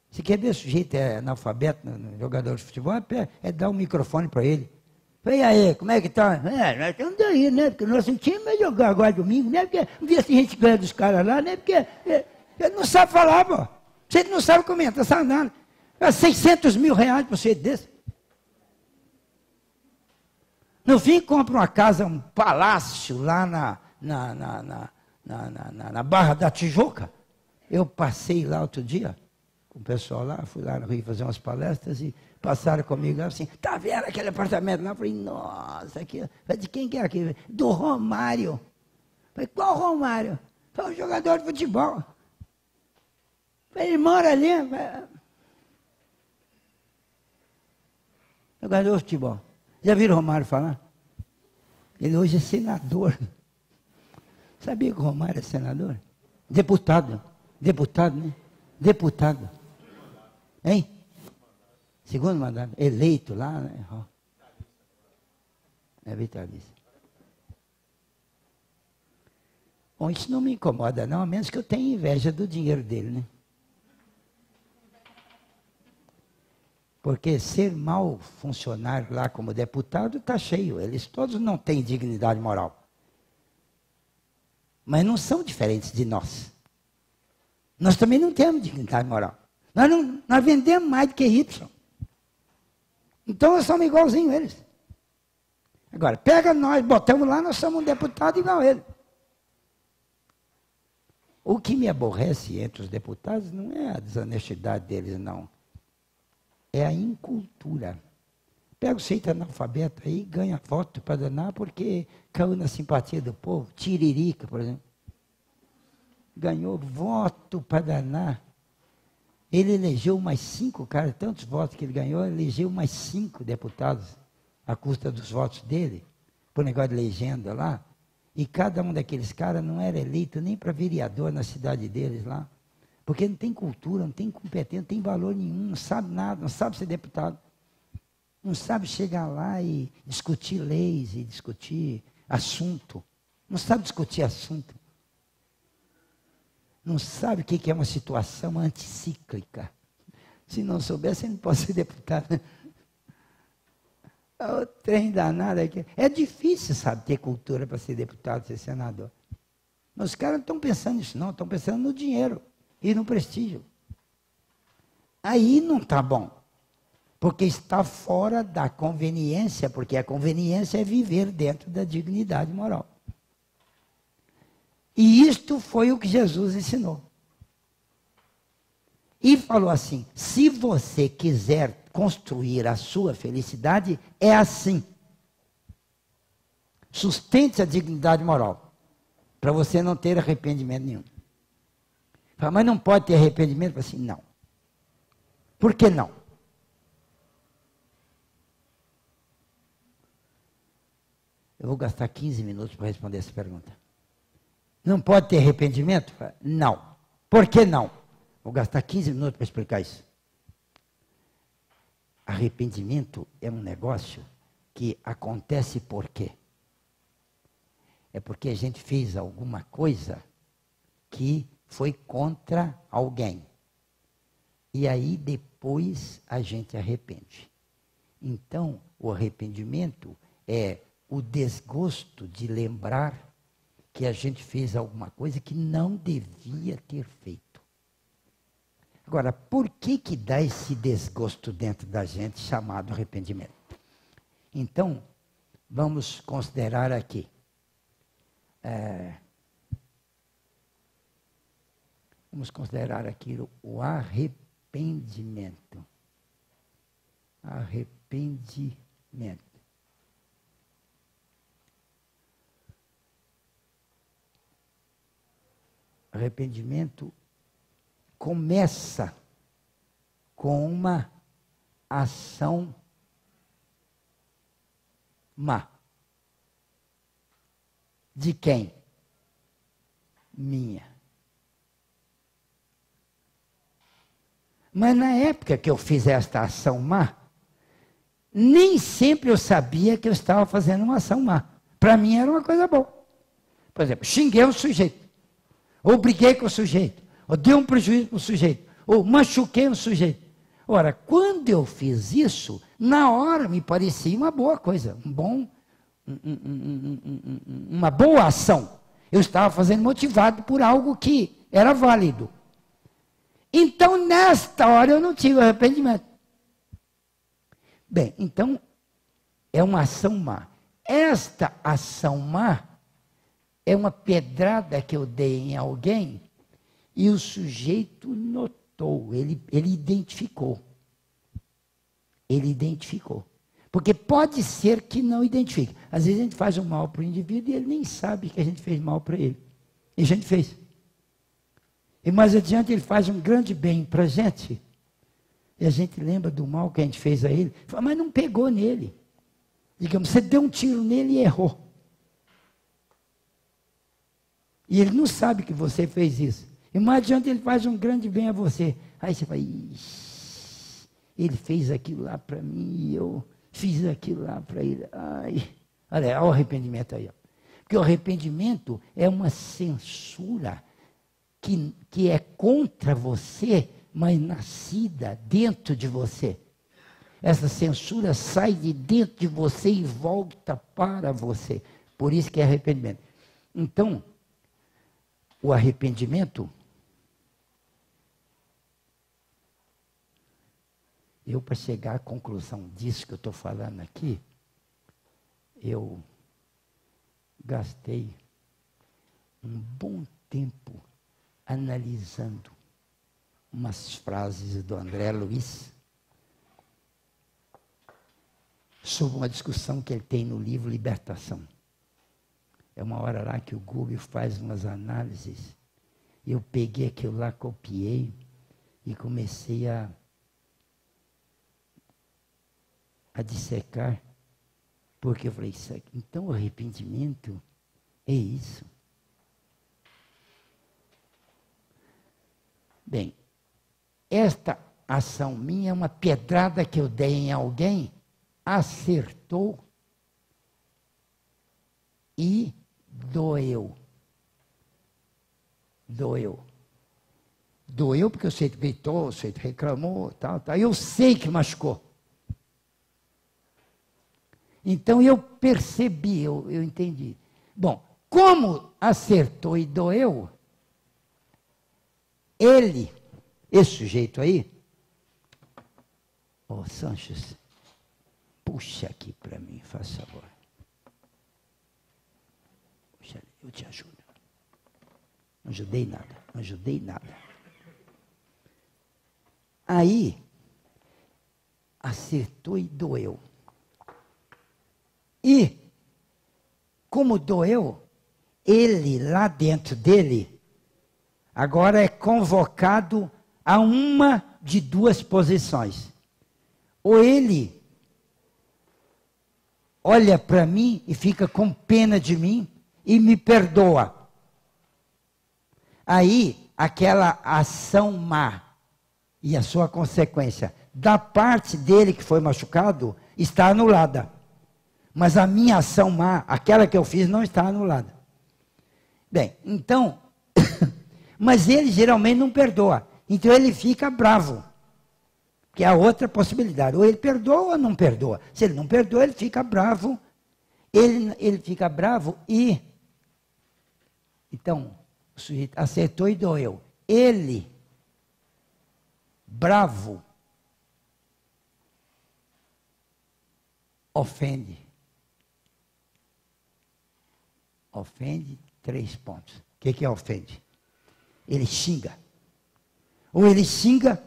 Se quer ver o sujeito é analfabeto, jogador de futebol, é dar um microfone para ele. E aí, como é que tá? Nós estamos aí, né? Porque nosso time vai jogar agora domingo, né? Porque um dia se a gente ganha dos caras lá, né? Porque ele não sabe falar, pô. Você não sabe comentar, sabe nada. 600 mil reais para você desse. No fim, compra uma casa, um palácio lá na Barra da Tijuca. Eu passei lá outro dia, com o pessoal lá, fui lá no Rio fazer umas palestras e passaram comigo lá assim, tá vendo aquele apartamento lá? Eu falei, nossa, aqui, de quem que é aqui? Do Romário. Eu falei, qual Romário? Foi um jogador de futebol. Eu falei, ele mora ali. Jogador de futebol. Já viram o Romário falar? Ele hoje é senador. Sabia que o Romário é senador? Deputado, né? Deputado. Hein? Segundo mandato. Eleito lá, né? É vitalício. Bom, isso não me incomoda não, a menos que eu tenha inveja do dinheiro dele, né? Porque ser mau funcionário lá como deputado está cheio. Eles todos não têm dignidade moral. Mas não são diferentes de nós. Nós também não temos dignidade moral. Nós vendemos mais do que Y. Então nós somos igualzinhos a eles. Agora, pega nós, botamos lá, nós somos um deputado igual a ele. O que me aborrece entre os deputados não é a desonestidade deles, não. É a incultura. Pega o sujeito analfabeto aí, ganha voto para danar, porque caiu na simpatia do povo. Tiririca, por exemplo. Ganhou voto para danar. Ele elegeu mais 5 caras, tantos votos que ele ganhou, elegeu mais 5 deputados, à custa dos votos dele, por negócio de legenda lá. E cada um daqueles caras não era eleito nem para vereador na cidade deles lá. Porque não tem cultura, não tem competência, não tem valor nenhum, não sabe nada, não sabe ser deputado. Não sabe chegar lá e discutir leis e discutir assunto. Não sabe discutir assunto. Não sabe o que é uma situação anticíclica. Se não souber, você não pode ser deputado. O trem danado aqui. É difícil, sabe, ter cultura para ser deputado, ser senador. Mas os caras não estão pensando nisso, não. Estão pensando no dinheiro e no prestígio. Aí não está bom. Porque está fora da conveniência, porque a conveniência é viver dentro da dignidade moral. E isto foi o que Jesus ensinou. E falou assim, se você quiser construir a sua felicidade, é assim. Sustente a dignidade moral, para você não ter arrependimento nenhum. Fala, mas não pode ter arrependimento? Fala assim, não. Por que não? Eu vou gastar 15 minutos para responder essa pergunta. Não pode ter arrependimento? Fala, não. Por que não? Vou gastar 15 minutos para explicar isso. Arrependimento é um negócio que acontece por quê? É porque a gente fez alguma coisa que foi contra alguém. E aí depois a gente arrepende. Então, o arrependimento é o desgosto de lembrar que a gente fez alguma coisa que não devia ter feito. Agora, por que dá esse desgosto dentro da gente chamado arrependimento? Então, vamos considerar aqui. Vamos considerar aqui o arrependimento. Arrependimento. Arrependimento começa com uma ação má. De quem? Minha. Mas na época que eu fiz esta ação má, nem sempre eu sabia que eu estava fazendo uma ação má. Para mim era uma coisa boa. Por exemplo, xinguei o sujeito, ou briguei com o sujeito, ou dei um prejuízo para o sujeito, ou machuquei o sujeito. Ora, quando eu fiz isso, na hora me parecia uma boa coisa, uma boa ação. Eu estava fazendo motivado por algo que era válido. Então, nesta hora, eu não tive arrependimento. Bem, então, é uma ação má. Esta ação má é uma pedrada que eu dei em alguém e o sujeito notou, ele identificou. Ele identificou. Porque pode ser que não identifique. Às vezes a gente faz um mal para o indivíduo e ele nem sabe que a gente fez mal para ele. E a gente fez. E mais adiante ele faz um grande bem para a gente. E a gente lembra do mal que a gente fez a ele. Fala, mas não pegou nele. Digamos, você deu um tiro nele e errou. E ele não sabe que você fez isso. E mais adiante ele faz um grande bem a você. Aí você fala, ixi, ele fez aquilo lá para mim e eu fiz aquilo lá para ele. Ai, olha o arrependimento aí. Ó. Porque o arrependimento é uma censura que é contra você, mas nascida dentro de você. Essa censura sai de dentro de você e volta para você. Por isso que é arrependimento. Então, o arrependimento, eu para chegar à conclusão disso que eu estou falando aqui, eu gastei um bom tempo analisando umas frases do André Luiz sobre uma discussão que ele tem no livro Libertação. É uma hora lá que o Google faz umas análises. Eu peguei aquilo lá, copiei e comecei a dissecar, porque eu falei, isso aqui, então o arrependimento é isso. Bem, esta ação minha é uma pedrada que eu dei em alguém, acertou e doeu. Doeu. Doeu porque o sujeito gritou, o sujeito reclamou, tal. Eu sei que machucou. Então eu percebi, eu entendi. Bom, como acertou e doeu, esse sujeito aí, Sanches, puxa aqui para mim, faz favor. Puxa, eu te ajudo. Não ajudei nada. Aí, acertou e doeu. E, como doeu, ele, lá dentro dele, agora é convocado a uma de duas posições. Ou ele olha para mim e fica com pena de mim e me perdoa. Aí, aquela ação má e a sua consequência da parte dele que foi machucado está anulada. Mas a minha ação má, aquela que eu fiz, não está anulada. Bem, então, mas ele geralmente não perdoa. Então ele fica bravo. Que é a outra possibilidade. Ou ele perdoa ou não perdoa. Se ele não perdoa, ele fica bravo. Ele fica bravo e... Então, o sujeito acertou e doeu. Ele, bravo, ofende. Ofende 3 pontos. O que é ofende? Ele xinga. Ou ele xinga.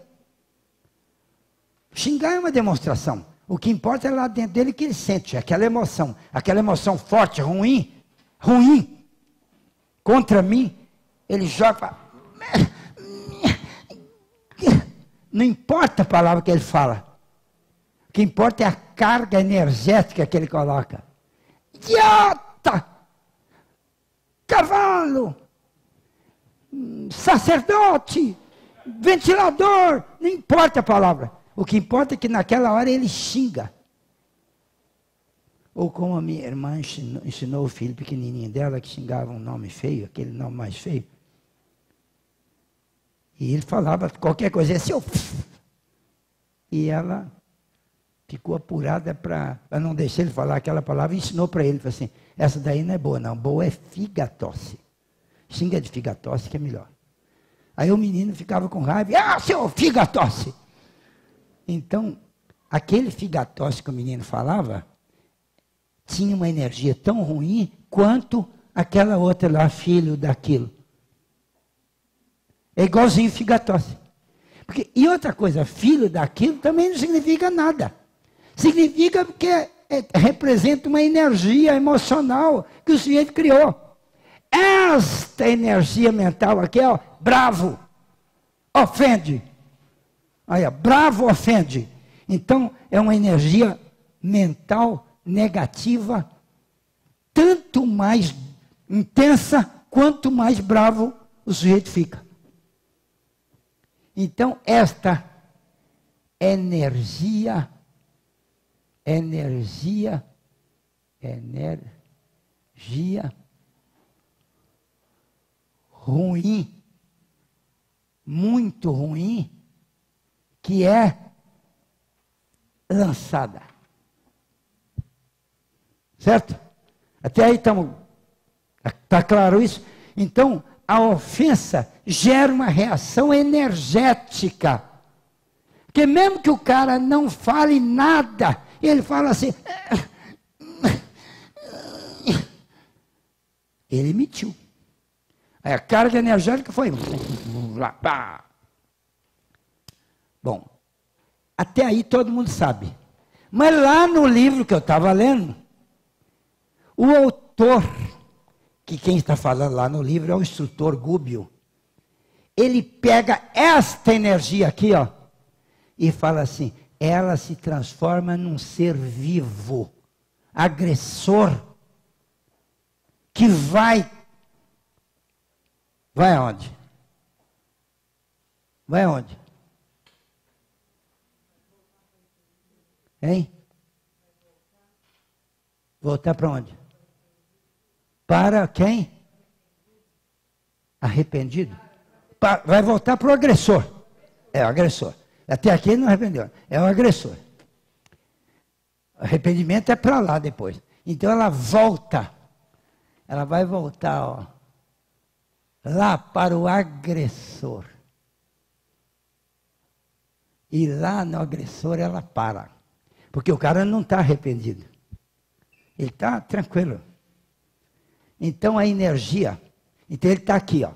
Xingar é uma demonstração. O que importa é lá dentro dele que ele sente, aquela emoção forte, ruim, contra mim, ele joga. Não importa a palavra que ele fala. O que importa é a carga energética que ele coloca. Idiota! Cavalo! Sacerdote! Ventilador! Não importa a palavra. O que importa é que naquela hora ele xinga. Ou como a minha irmã ensinou o filho pequenininho dela, que xingava um nome feio, aquele nome mais feio. E ele falava qualquer coisa, seu... E ela ficou apurada para não deixar ele falar aquela palavra e ensinou para ele, falou assim, essa daí não é boa não, boa é figatosse. Xinga de figatosse que é melhor. Aí o menino ficava com raiva, seu figatosse! Então, aquele figatosse que o menino falava, tinha uma energia tão ruim quanto aquela outra lá, filho daquilo. É igualzinho figatosse. Porque, e outra coisa, filho daquilo também não significa nada. Significa que representa uma energia emocional que o sujeito criou. Esta energia mental aqui, ó, bravo, ofende. Olha, bravo ofende. Então, é uma energia mental negativa, tanto mais intensa, quanto mais bravo o sujeito fica. Então, esta energia ruim, muito ruim, que é lançada. Certo? Até aí estamos... Está claro isso? Então, a ofensa gera uma reação energética. Porque mesmo que o cara não fale nada, ele fala assim... Ele emitiu. Aí a carga energética foi... Bom, até aí todo mundo sabe. Mas lá no livro que eu estava lendo, o autor, que quem está falando lá no livro é o instrutor Gubbio, ele pega esta energia aqui, ó, e fala assim, ela se transforma num ser vivo, agressor, que vai aonde? Vai aonde? Hein? Voltar para onde? Para quem? Arrependido. Vai voltar para o agressor. É o agressor. Até aqui ele não arrependeu. É o agressor. Arrependimento é para lá depois. Então ela volta. Ela vai voltar, ó, lá para o agressor. E lá no agressor ela para. Porque o cara não está arrependido. Ele está tranquilo. Então a energia, então ele está aqui, ó.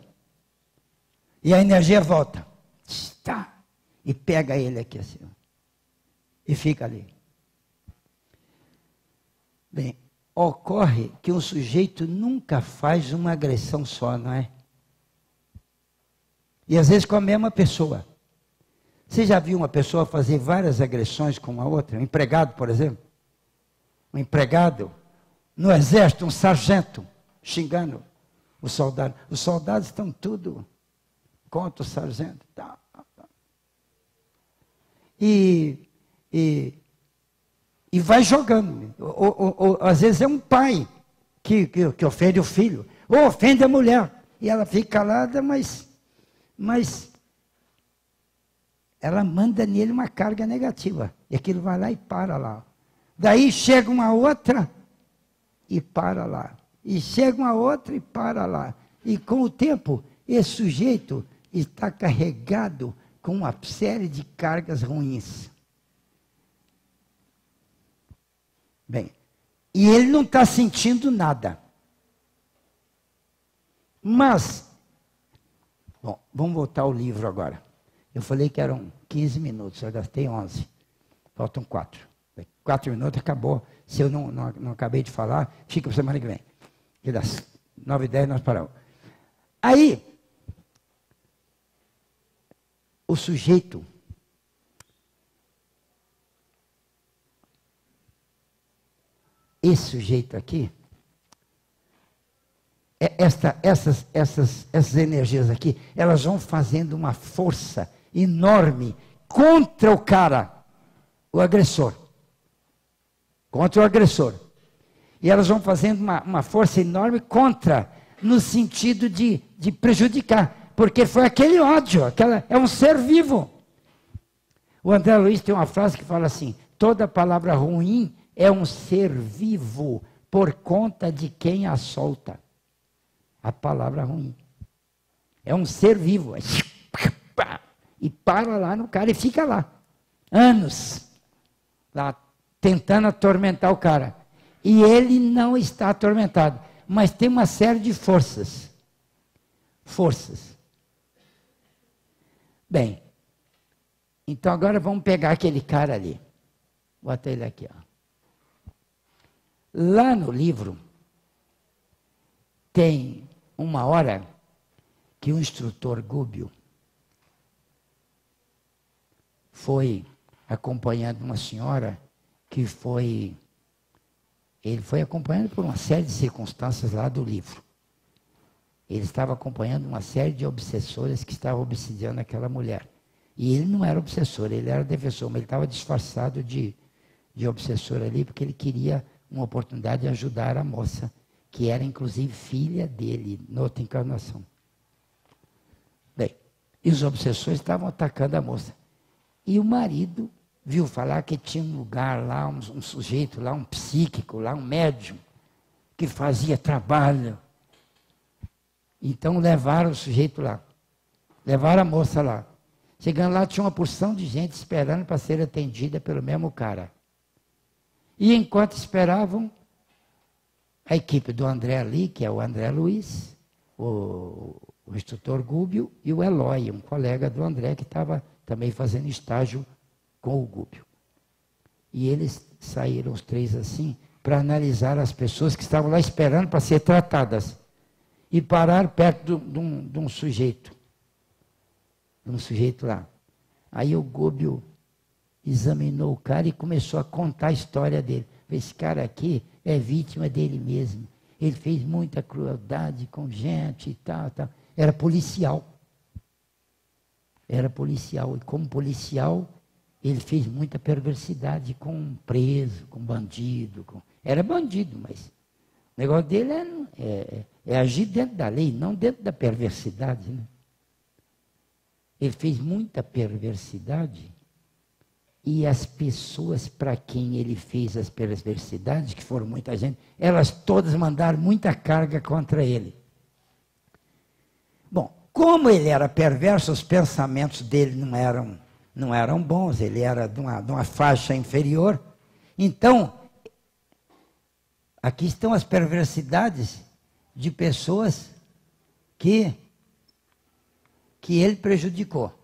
E a energia volta. Tá. E pega ele aqui assim, ó. E fica ali. Bem, ocorre que um sujeito nunca faz uma agressão só, não é? E às vezes com a mesma pessoa. Você já viu uma pessoa fazer várias agressões com uma outra? Um empregado, por exemplo? Um empregado no exército, um sargento, xingando o soldado. Os soldados estão tudo contra o sargento. Tá. E vai jogando. Ou, às vezes é um pai que ofende o filho, ou ofende a mulher. E ela fica calada, mas ela manda nele uma carga negativa. E aquilo vai lá e para lá. Daí chega uma outra e para lá. E chega uma outra e para lá. E com o tempo, esse sujeito está carregado com uma série de cargas ruins. Bem, e ele não está sentindo nada. Mas, bom, vamos voltar ao livro agora. Eu falei que eram 15 minutos, eu gastei 11. Faltam 4. 4 minutos, acabou. Se eu não acabei de falar, fica para semana que vem. Que das 9h10 nós paramos. Aí, o sujeito esse sujeito aqui, essas energias aqui, elas vão fazendo uma força enorme contra o cara, o agressor. Contra o agressor. E elas vão fazendo uma força enorme contra, no sentido de prejudicar. Porque foi aquele ódio, é um ser vivo. O André Luiz tem uma frase que fala assim: toda palavra ruim é um ser vivo por conta de quem a solta. A palavra ruim. É um ser vivo. E para lá no cara e fica lá. Anos. Lá tentando atormentar o cara. E ele não está atormentado. Mas tem uma série de forças. Forças. Bem. Então agora vamos pegar aquele cara ali. Bota ele aqui, ó. Lá no livro, tem uma hora que o instrutor Gúbio foi acompanhando uma senhora que ele foi acompanhando por uma série de circunstâncias lá do livro. Ele estava acompanhando uma série de obsessores que estavam obsidiando aquela mulher. E ele não era obsessor, ele era defensor, mas ele estava disfarçado de obsessor ali, porque ele queria uma oportunidade de ajudar a moça, que era inclusive filha dele, noutra encarnação. Bem, e os obsessores estavam atacando a moça. E o marido viu falar que tinha um lugar lá, um sujeito lá, um psíquico lá, um médium, que fazia trabalho. Então levaram o sujeito lá, levaram a moça lá. Chegando lá, tinha uma porção de gente esperando para ser atendida pelo mesmo cara. E enquanto esperavam, a equipe do André ali, que é o André Luiz, o instrutor Gúbio e o Eloy, um colega do André que estava também fazendo estágio com o Gúbio. E eles saíram os três assim, para analisar as pessoas que estavam lá esperando para ser tratadas. E pararam perto de um sujeito. De um sujeito lá. Aí o Gúbio examinou o cara e começou a contar a história dele. Esse cara aqui é vítima dele mesmo. Ele fez muita crueldade com gente e tal. Era policial. Era policial. E como policial, ele fez muita perversidade com preso, com bandido. Era bandido, negócio dele é agir dentro da lei, não dentro da perversidade. Né? Ele fez muita perversidade. E as pessoas para quem ele fez as perversidades, que foram muita gente, elas todas mandaram muita carga contra ele. Bom, como ele era perverso, os pensamentos dele não eram bons, ele era de uma faixa inferior. Então, aqui estão as perversidades de pessoas que ele prejudicou.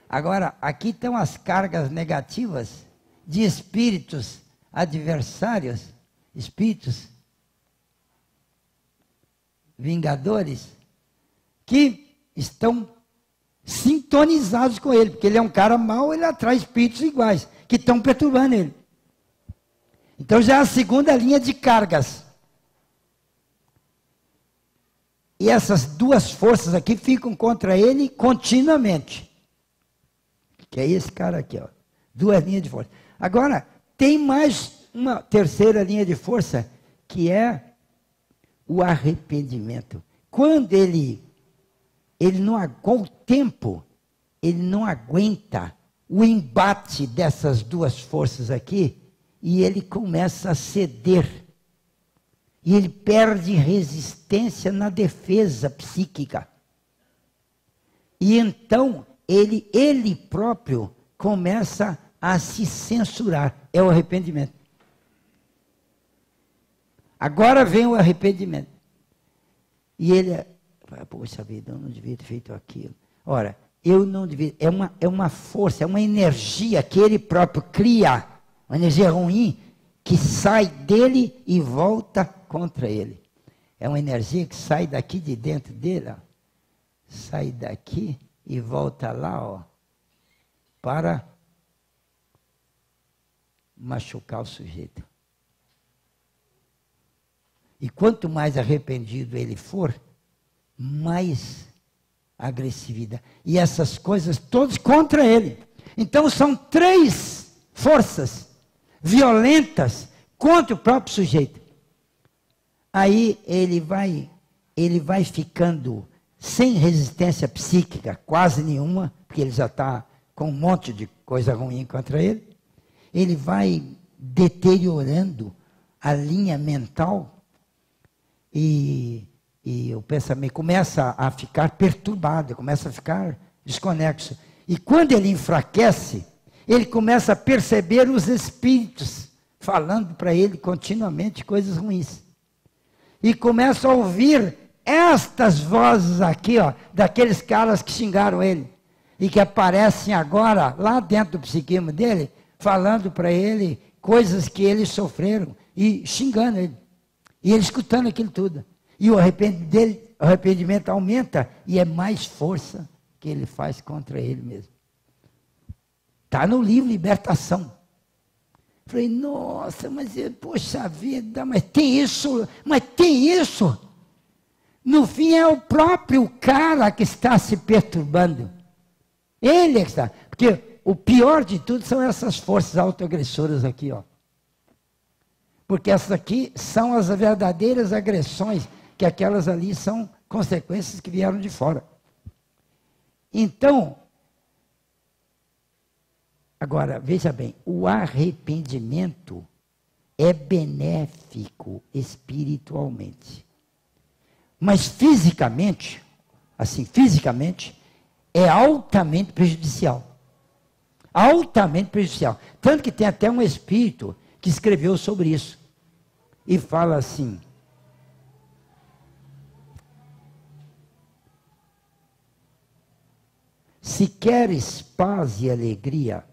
Agora, aqui estão as cargas negativas de espíritos adversários, espíritos vingadores, que estão sintonizados com ele, porque ele é um cara mau, ele atrai espíritos iguais, que estão perturbando ele. Então já é a segunda linha de cargas. E essas duas forças aqui ficam contra ele continuamente. Que é esse cara aqui, ó. Duas linhas de força. Agora, tem mais uma terceira linha de força, que é o arrependimento. Quando ele não, com o tempo, ele não aguenta o embate dessas duas forças aqui, e ele começa a ceder. E ele perde resistência na defesa psíquica. E então, ele próprio começa a se censurar. É o arrependimento. Agora vem o arrependimento. E ele fala, poxa vida, eu não devia ter feito aquilo. Ora, eu não devia. É uma força, é uma energia que ele próprio cria. Uma energia ruim que sai dele e volta contra ele. É uma energia que sai daqui de dentro dele, ó. Sai daqui e volta lá, ó, para machucar o sujeito. E quanto mais arrependido ele for, mais agressividade. E essas coisas todas contra ele. Então são três forças violentas contra o próprio sujeito. Aí ele vai ficando sem resistência psíquica, quase nenhuma, porque ele já está com um monte de coisa ruim contra ele. Ele vai deteriorando a linha mental e o pensamento começa a ficar perturbado, começa a ficar desconexo. E quando ele enfraquece, ele começa a perceber os espíritos falando para ele continuamente coisas ruins. E começa a ouvir estas vozes aqui, ó, daqueles caras que xingaram ele. E que aparecem agora, lá dentro do psiquismo dele, falando para ele coisas que eles sofreram e xingando ele. E ele escutando aquilo tudo. E o arrependimento aumenta e é mais força que ele faz contra ele mesmo. Está no livro Libertação. Falei, nossa, mas poxa vida, mas tem isso. No fim é o próprio cara que está se perturbando. Ele é que está. Porque o pior de tudo são essas forças autoagressoras aqui, ó. Porque essas aqui são as verdadeiras agressões, que aquelas ali são consequências que vieram de fora. Então, agora, veja bem, o arrependimento é benéfico espiritualmente. Mas fisicamente, é altamente prejudicial. Altamente prejudicial. Tanto que tem até um espírito que escreveu sobre isso. E fala assim: se queres paz e alegria,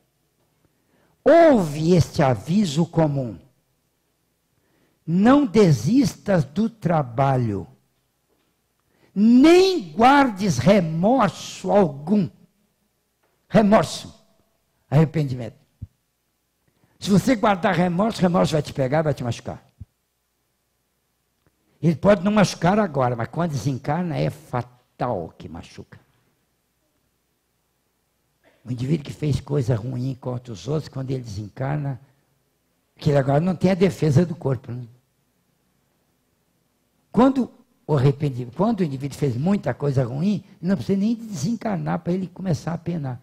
ouve este aviso comum. Não desistas do trabalho, nem guardes remorso algum. Remorso, arrependimento. Se você guardar remorso, remorso vai te pegar e vai te machucar. Ele pode não machucar agora, mas quando desencarna é fatal que machuca. O indivíduo que fez coisa ruim contra os outros, quando ele desencarna, que ele agora não tem a defesa do corpo, né? Quando o indivíduo fez muita coisa ruim, não precisa nem desencarnar para ele começar a penar.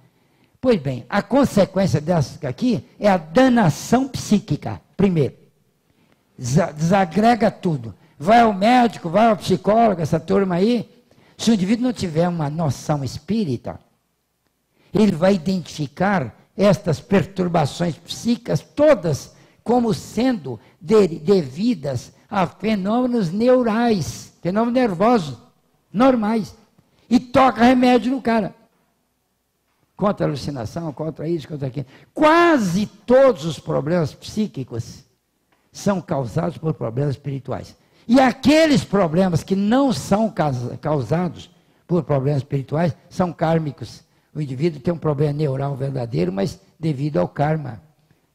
Pois bem, a consequência dessa aqui é a danação psíquica, primeiro. Desagrega tudo. Vai ao médico, vai ao psicólogo, essa turma aí. Se o indivíduo não tiver uma noção espírita, ele vai identificar estas perturbações psíquicas todas como sendo devidas a fenômenos neurais, fenômenos nervosos, normais. E toca remédio no cara. Contra a alucinação, contra isso, contra aquilo. Quase todos os problemas psíquicos são causados por problemas espirituais. E aqueles problemas que não são causados por problemas espirituais são kármicos. O indivíduo tem um problema neural verdadeiro, mas devido ao karma.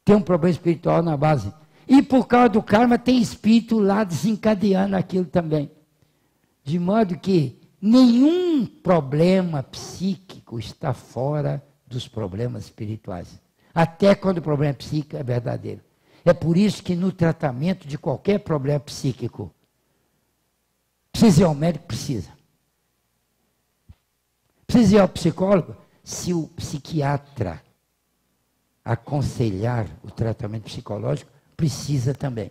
Tem um problema espiritual na base. E por causa do karma tem espírito lá desencadeando aquilo também. De modo que nenhum problema psíquico está fora dos problemas espirituais. Até quando o problema psíquico é verdadeiro. É por isso que no tratamento de qualquer problema psíquico, precisa ir ao médico? Precisa. Precisa ir ao psicólogo? Se o psiquiatra aconselhar o tratamento psicológico, precisa também.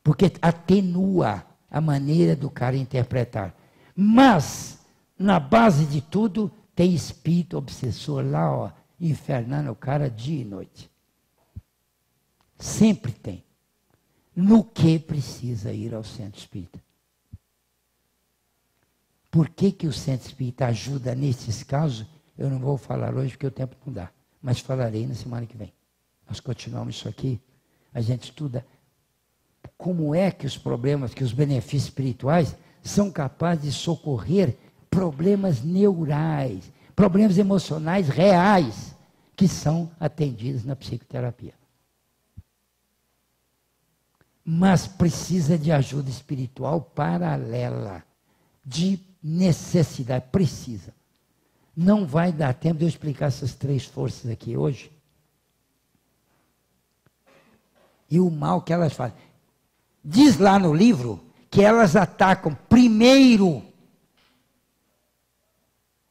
Porque atenua a maneira do cara interpretar. Mas, na base de tudo, tem espírito obsessor lá, ó, infernando o cara dia e noite. Sempre tem. No que precisa ir ao centro espírita? Por que o centro espírita ajuda nesses casos? Eu não vou falar hoje porque o tempo não dá, mas falarei na semana que vem. Nós continuamos isso aqui, a gente estuda como é que os problemas, que os benefícios espirituais são capazes de socorrer problemas neurais, problemas emocionais reais, que são atendidos na psicoterapia. Mas precisa de ajuda espiritual paralela, de necessidade, precisa. Não vai dar tempo de eu explicar essas três forças aqui hoje. E o mal que elas fazem. Diz lá no livro que elas atacam primeiro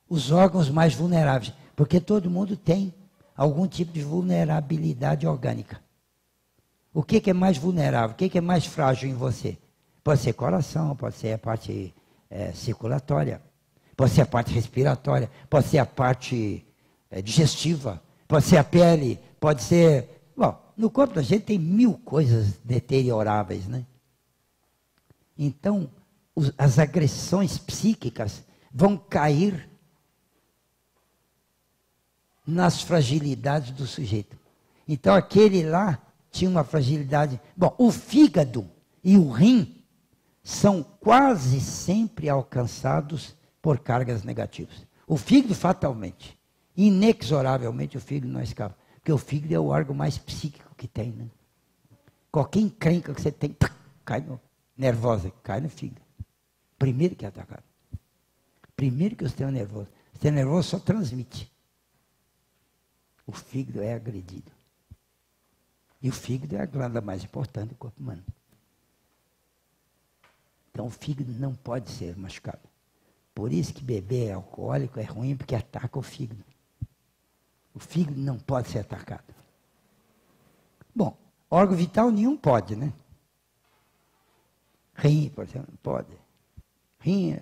os órgãos mais vulneráveis, porque todo mundo tem algum tipo de vulnerabilidade orgânica. O que é mais vulnerável? O que é mais frágil em você? Pode ser coração, pode ser a parte circulatória, pode ser a parte respiratória, pode ser a parte digestiva, pode ser a pele, pode ser... Bom, no corpo da gente tem 1000 coisas deterioráveis, né? Então, as agressões psíquicas vão cair nas fragilidades do sujeito. Então, aquele lá tinha uma fragilidade... Bom, o fígado e o rim são quase sempre alcançados por cargas negativas. O fígado, fatalmente, inexoravelmente, o fígado não escapa. Porque o fígado é o órgão mais psíquico que tem, né? Qualquer encrenca que você tem, cai no... nervosa, cai no fígado. Primeiro que é atacado. Primeiro que o sistema nervoso. O sistema nervoso só transmite. O fígado é agredido. E o fígado é a glândula mais importante do corpo humano. Então o fígado não pode ser machucado. Por isso que beber alcoólico é ruim, porque ataca o fígado. O fígado não pode ser atacado. Bom, órgão vital nenhum pode, né? Rim, por exemplo, não pode. Rim,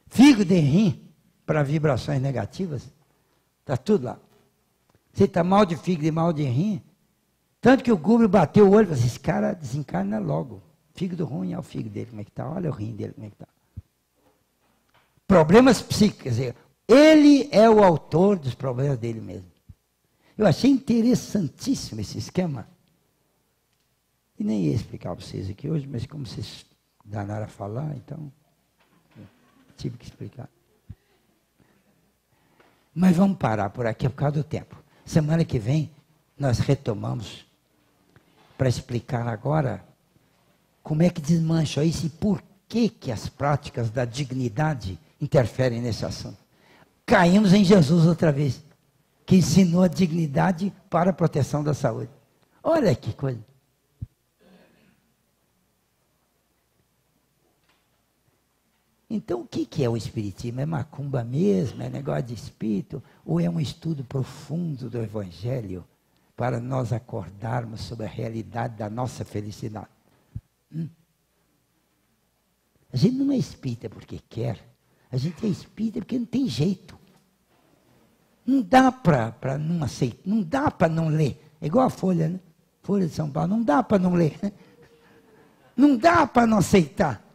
fígado e rim, para vibrações negativas, está tudo lá. Você está mal de fígado e mal de rim, tanto que o Google bateu o olho e falou assim, esse cara desencarna logo. Fígado ruim é o fígado dele, como é que está? Olha o rim dele, como é que está. Problemas psíquicos, quer dizer, ele é o autor dos problemas dele mesmo. Eu achei interessantíssimo esse esquema. E nem ia explicar para vocês aqui hoje, mas como vocês danaram a falar, então tive que explicar. Mas vamos parar por aqui por causa do tempo. Semana que vem nós retomamos para explicar agora como é que desmancha isso e por que as práticas da dignidade interferem nesse assunto. Caímos em Jesus outra vez, que ensinou a dignidade para a proteção da saúde. Olha que coisa. Então, o que é o Espiritismo? É macumba mesmo? É negócio de espírito? Ou é um estudo profundo do Evangelho para nós acordarmos sobre a realidade da nossa felicidade? A gente não é espírita porque quer. A gente é espírita porque não tem jeito. Não dá para não aceitar, não dá para não ler. É igual a Folha, né? Folha de São Paulo, não dá para não ler. Não dá para não aceitar.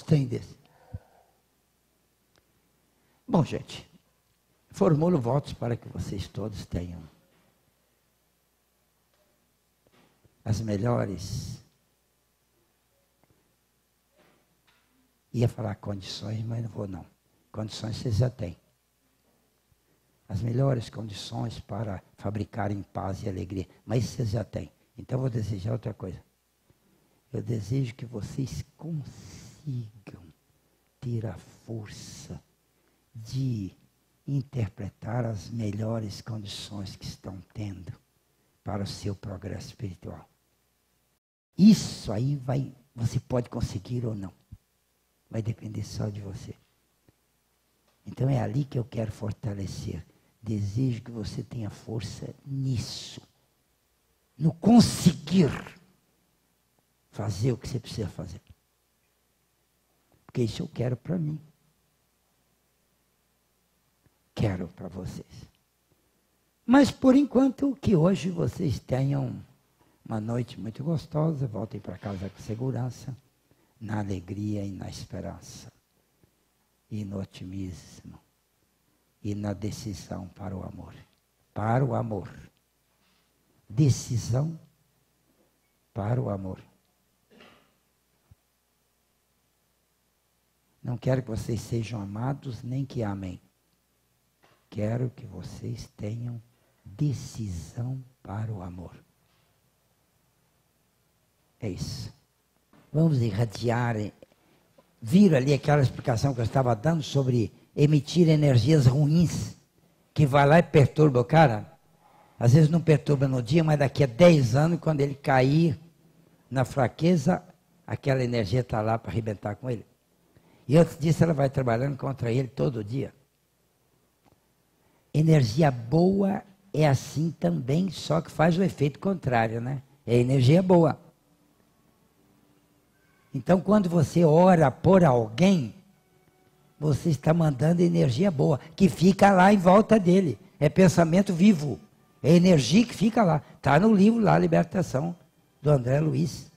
Tem desse. Bom, gente, formulo votos para que vocês todos tenham as melhores, ia falar condições, mas não vou não. Condições vocês já têm. As melhores condições para fabricarem paz e alegria, mas vocês já têm. Então eu vou desejar outra coisa. Eu desejo que vocês consigam ter a força de interpretar as melhores condições que estão tendo para o seu progresso espiritual. Isso aí você pode conseguir ou não. Vai depender só de você. Então é ali que eu quero fortalecer. Desejo que você tenha força nisso. No conseguir fazer o que você precisa fazer. Porque isso eu quero para mim. Quero para vocês. Mas por enquanto que hoje vocês tenham uma noite muito gostosa, voltem para casa com segurança, na alegria e na esperança, e no otimismo, e na decisão para o amor. Para o amor. Decisão para o amor. Não quero que vocês sejam amados, nem que amem. Quero que vocês tenham decisão para o amor. É isso. Vamos irradiar. Viram ali aquela explicação que eu estava dando sobre emitir energias ruins, que vai lá e perturba o cara? Às vezes não perturba no dia, mas daqui a 10 anos, quando ele cair na fraqueza, aquela energia está lá para arrebentar com ele. E antes disso, ela vai trabalhando contra ele todo dia. Energia boa é assim também, só que faz o efeito contrário, né? É energia boa. Então, quando você ora por alguém, você está mandando energia boa, que fica lá em volta dele. É pensamento vivo. É energia que fica lá. Está no livro lá, Libertação, do André Luiz.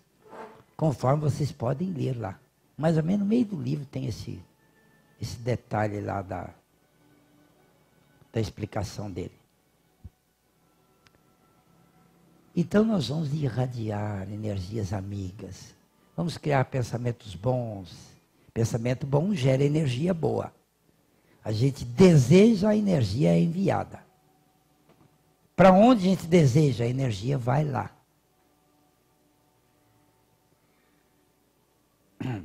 Conforme vocês podem ler lá. Mais ou menos no meio do livro tem esse detalhe lá da explicação dele. Então nós vamos irradiar energias amigas. Vamos criar pensamentos bons. Pensamento bom gera energia boa. A gente deseja, a energia é enviada. Para onde a gente deseja, a energia vai lá.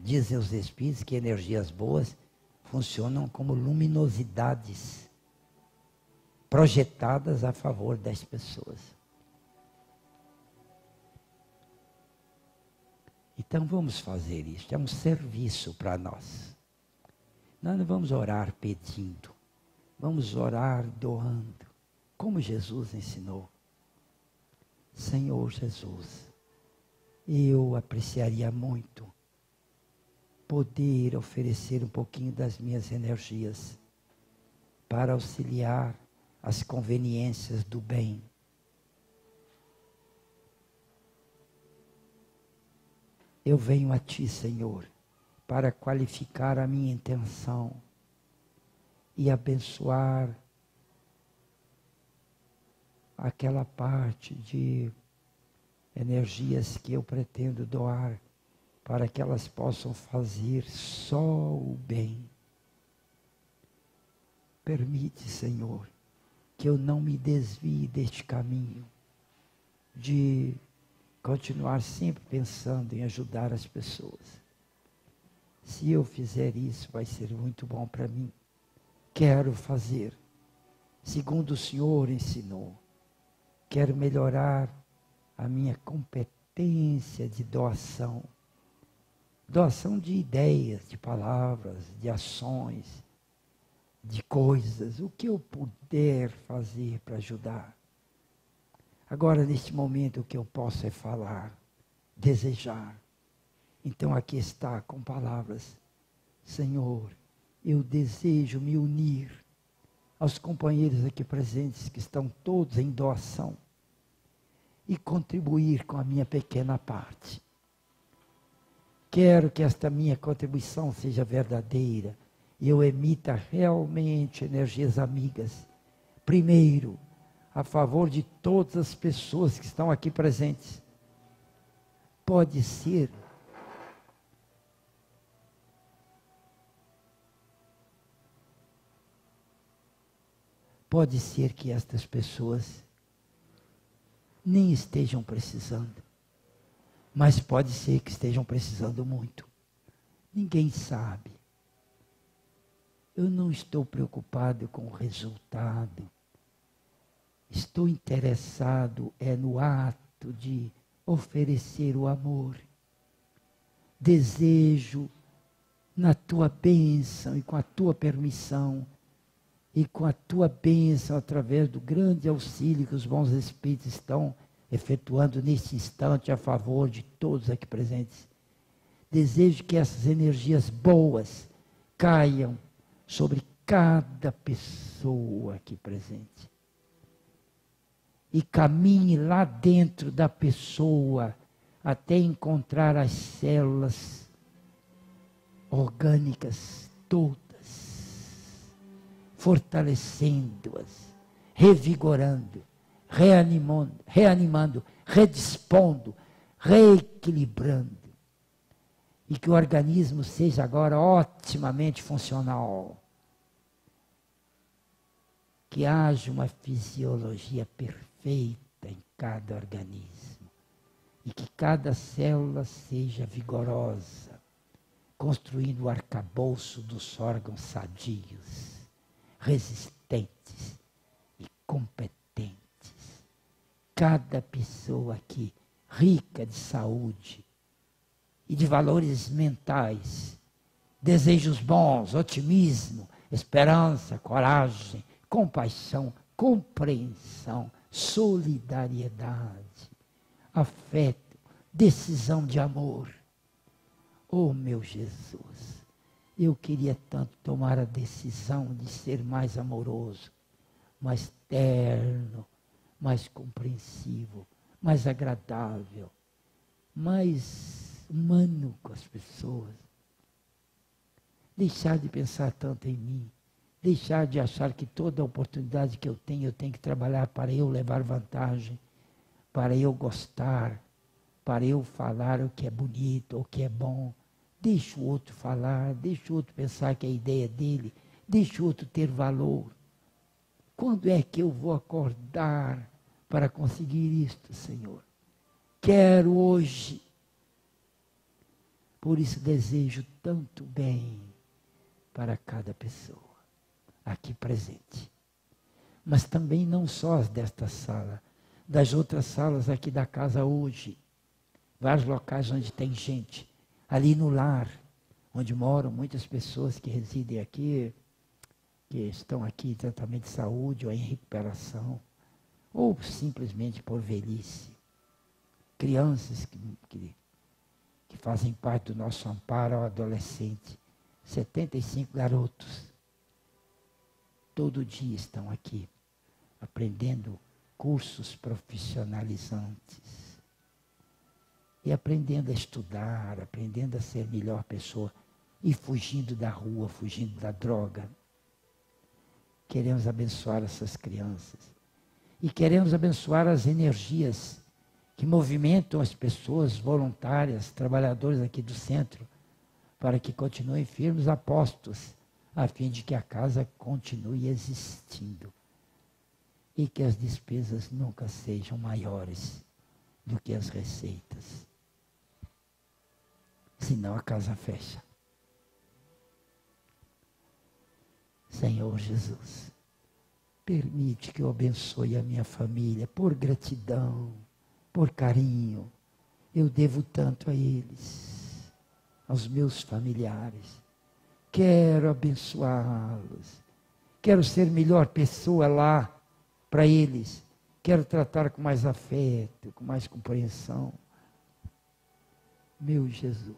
Dizem os espíritos que energias boas funcionam como luminosidades projetadas a favor das pessoas. Então vamos fazer isso, é um serviço para nós. Nós não vamos orar pedindo, vamos orar doando, como Jesus ensinou. Senhor Jesus, eu apreciaria muito poder oferecer um pouquinho das minhas energias para auxiliar as conveniências do bem. Eu venho a Ti, Senhor, para qualificar a minha intenção e abençoar aquela parte de energias que eu pretendo doar, para que elas possam fazer só o bem. Permite, Senhor, que eu não me desvie deste caminho, de continuar sempre pensando em ajudar as pessoas. Se eu fizer isso, vai ser muito bom para mim. Quero fazer, segundo o Senhor ensinou. Quero melhorar a minha competência de doação. Doação de ideias, de palavras, de ações, de coisas, o que eu puder fazer para ajudar. Agora, neste momento, o que eu posso é falar, desejar. Então, aqui está, com palavras: Senhor, eu desejo me unir aos companheiros aqui presentes, que estão todos em doação, e contribuir com a minha pequena parte. Quero que esta minha contribuição seja verdadeira e eu emita realmente energias amigas. Primeiro, a favor de todas as pessoas que estão aqui presentes. Pode ser que estas pessoas nem estejam precisando, mas pode ser que estejam precisando muito. Ninguém sabe. Eu não estou preocupado com o resultado. Estou interessado no ato de oferecer o amor. Desejo, na tua bênção e com a tua permissão, e com a tua bênção, através do grande auxílio que os bons Espíritos estão efetuando neste instante a favor de todos aqui presentes. Desejo que essas energias boas caiam sobre cada pessoa aqui presente. E caminhe lá dentro da pessoa até encontrar as células orgânicas todas, fortalecendo-as, revigorando, reanimando, redispondo, reequilibrando. E que o organismo seja agora otimamente funcional. Que haja uma fisiologia perfeita em cada organismo. E que cada célula seja vigorosa, construindo o arcabouço dos órgãos sadios, resistentes e competentes. Cada pessoa aqui rica de saúde e de valores mentais, desejos bons, otimismo, esperança, coragem, compaixão, compreensão, solidariedade, afeto, decisão de amor. Oh, meu Jesus, eu queria tanto tomar a decisão de ser mais amoroso, mais terno, mais compreensivo, mais agradável, mais humano com as pessoas. Deixar de pensar tanto em mim, deixar de achar que toda oportunidade que eu tenho que trabalhar para eu levar vantagem, para eu gostar, para eu falar o que é bonito, o que é bom. Deixa o outro falar, deixa o outro pensar que é a ideia dele, deixa o outro ter valor. Quando é que eu vou acordar para conseguir isto, Senhor? Quero hoje. Por isso desejo tanto bem para cada pessoa aqui presente. Mas também não só as desta sala, das outras salas aqui da casa hoje. Vários locais onde tem gente. Ali no lar, onde moram muitas pessoas que residem aqui, que estão aqui em tratamento de saúde ou em recuperação, ou simplesmente por velhice. Crianças que fazem parte do nosso amparo ao adolescente. 75 garotos. Todo dia estão aqui, aprendendo cursos profissionalizantes. E aprendendo a estudar, aprendendo a ser melhor pessoa. E fugindo da rua, fugindo da droga. Queremos abençoar essas crianças. E queremos abençoar as energias que movimentam as pessoas voluntárias, trabalhadores aqui do centro, para que continuem firmes apostos, a fim de que a casa continue existindo. E que as despesas nunca sejam maiores do que as receitas. Senão a casa fecha. Senhor Jesus, permite que eu abençoe a minha família por gratidão, por carinho. Eu devo tanto a eles. aos meus familiares. Quero abençoá-los. Quero ser melhor pessoa lá para eles. Quero tratar com mais afeto, com mais compreensão. Meu Jesus.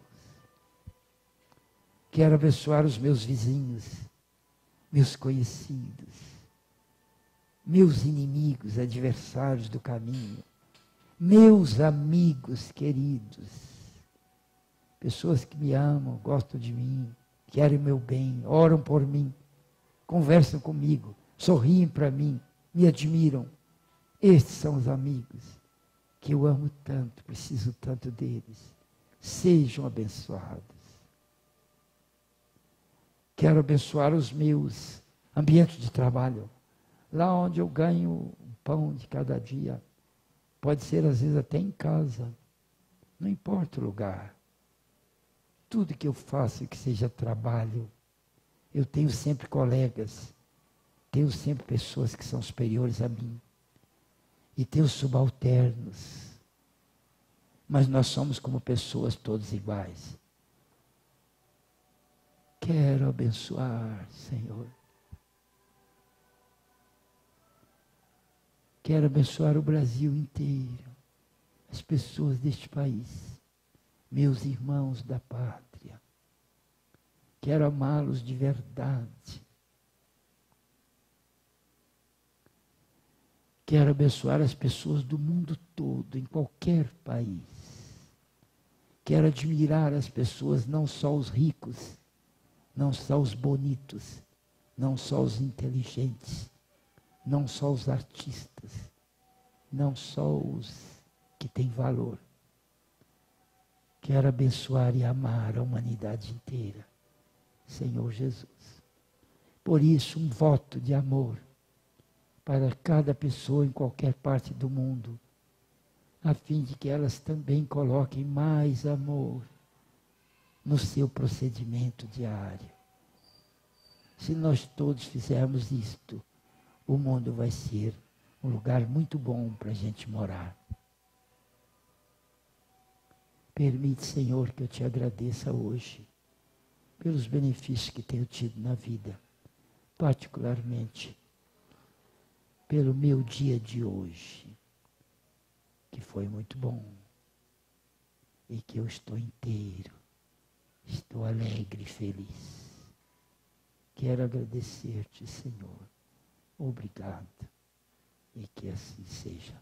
Quero abençoar os meus vizinhos, meus conhecidos, meus inimigos, adversários do caminho, meus amigos queridos, pessoas que me amam, gostam de mim, querem o meu bem, oram por mim, conversam comigo, sorriem para mim, me admiram. Estes são os amigos que eu amo tanto, preciso tanto deles. Sejam abençoados. Quero abençoar os meus ambientes de trabalho, lá onde eu ganho o pão de cada dia. Pode ser, às vezes, até em casa. Não importa o lugar. Tudo que eu faço que seja trabalho, eu tenho sempre colegas, tenho sempre pessoas que são superiores a mim. E tenho subalternos. Mas nós somos como pessoas todos iguais. Quero abençoar, Senhor. Quero abençoar o Brasil inteiro, as pessoas deste país, meus irmãos da pátria. Quero amá-los de verdade. Quero abençoar as pessoas do mundo todo, em qualquer país. Quero admirar as pessoas, não só os ricos, não só os bonitos, não só os inteligentes, não só os artistas, não só os que têm valor. Quero abençoar e amar a humanidade inteira, Senhor Jesus. Por isso, um voto de amor para cada pessoa em qualquer parte do mundo, a fim de que elas também coloquem mais amor no seu procedimento diário. Se nós todos fizermos isto, o mundo vai ser um lugar muito bom para a gente morar. Permite, Senhor, que eu te agradeça hoje pelos benefícios que tenho tido na vida, particularmente pelo meu dia de hoje, que foi muito bom e que eu estou inteiro, estou alegre e feliz. Quero agradecer-te, Senhor. Obrigado. E que assim seja.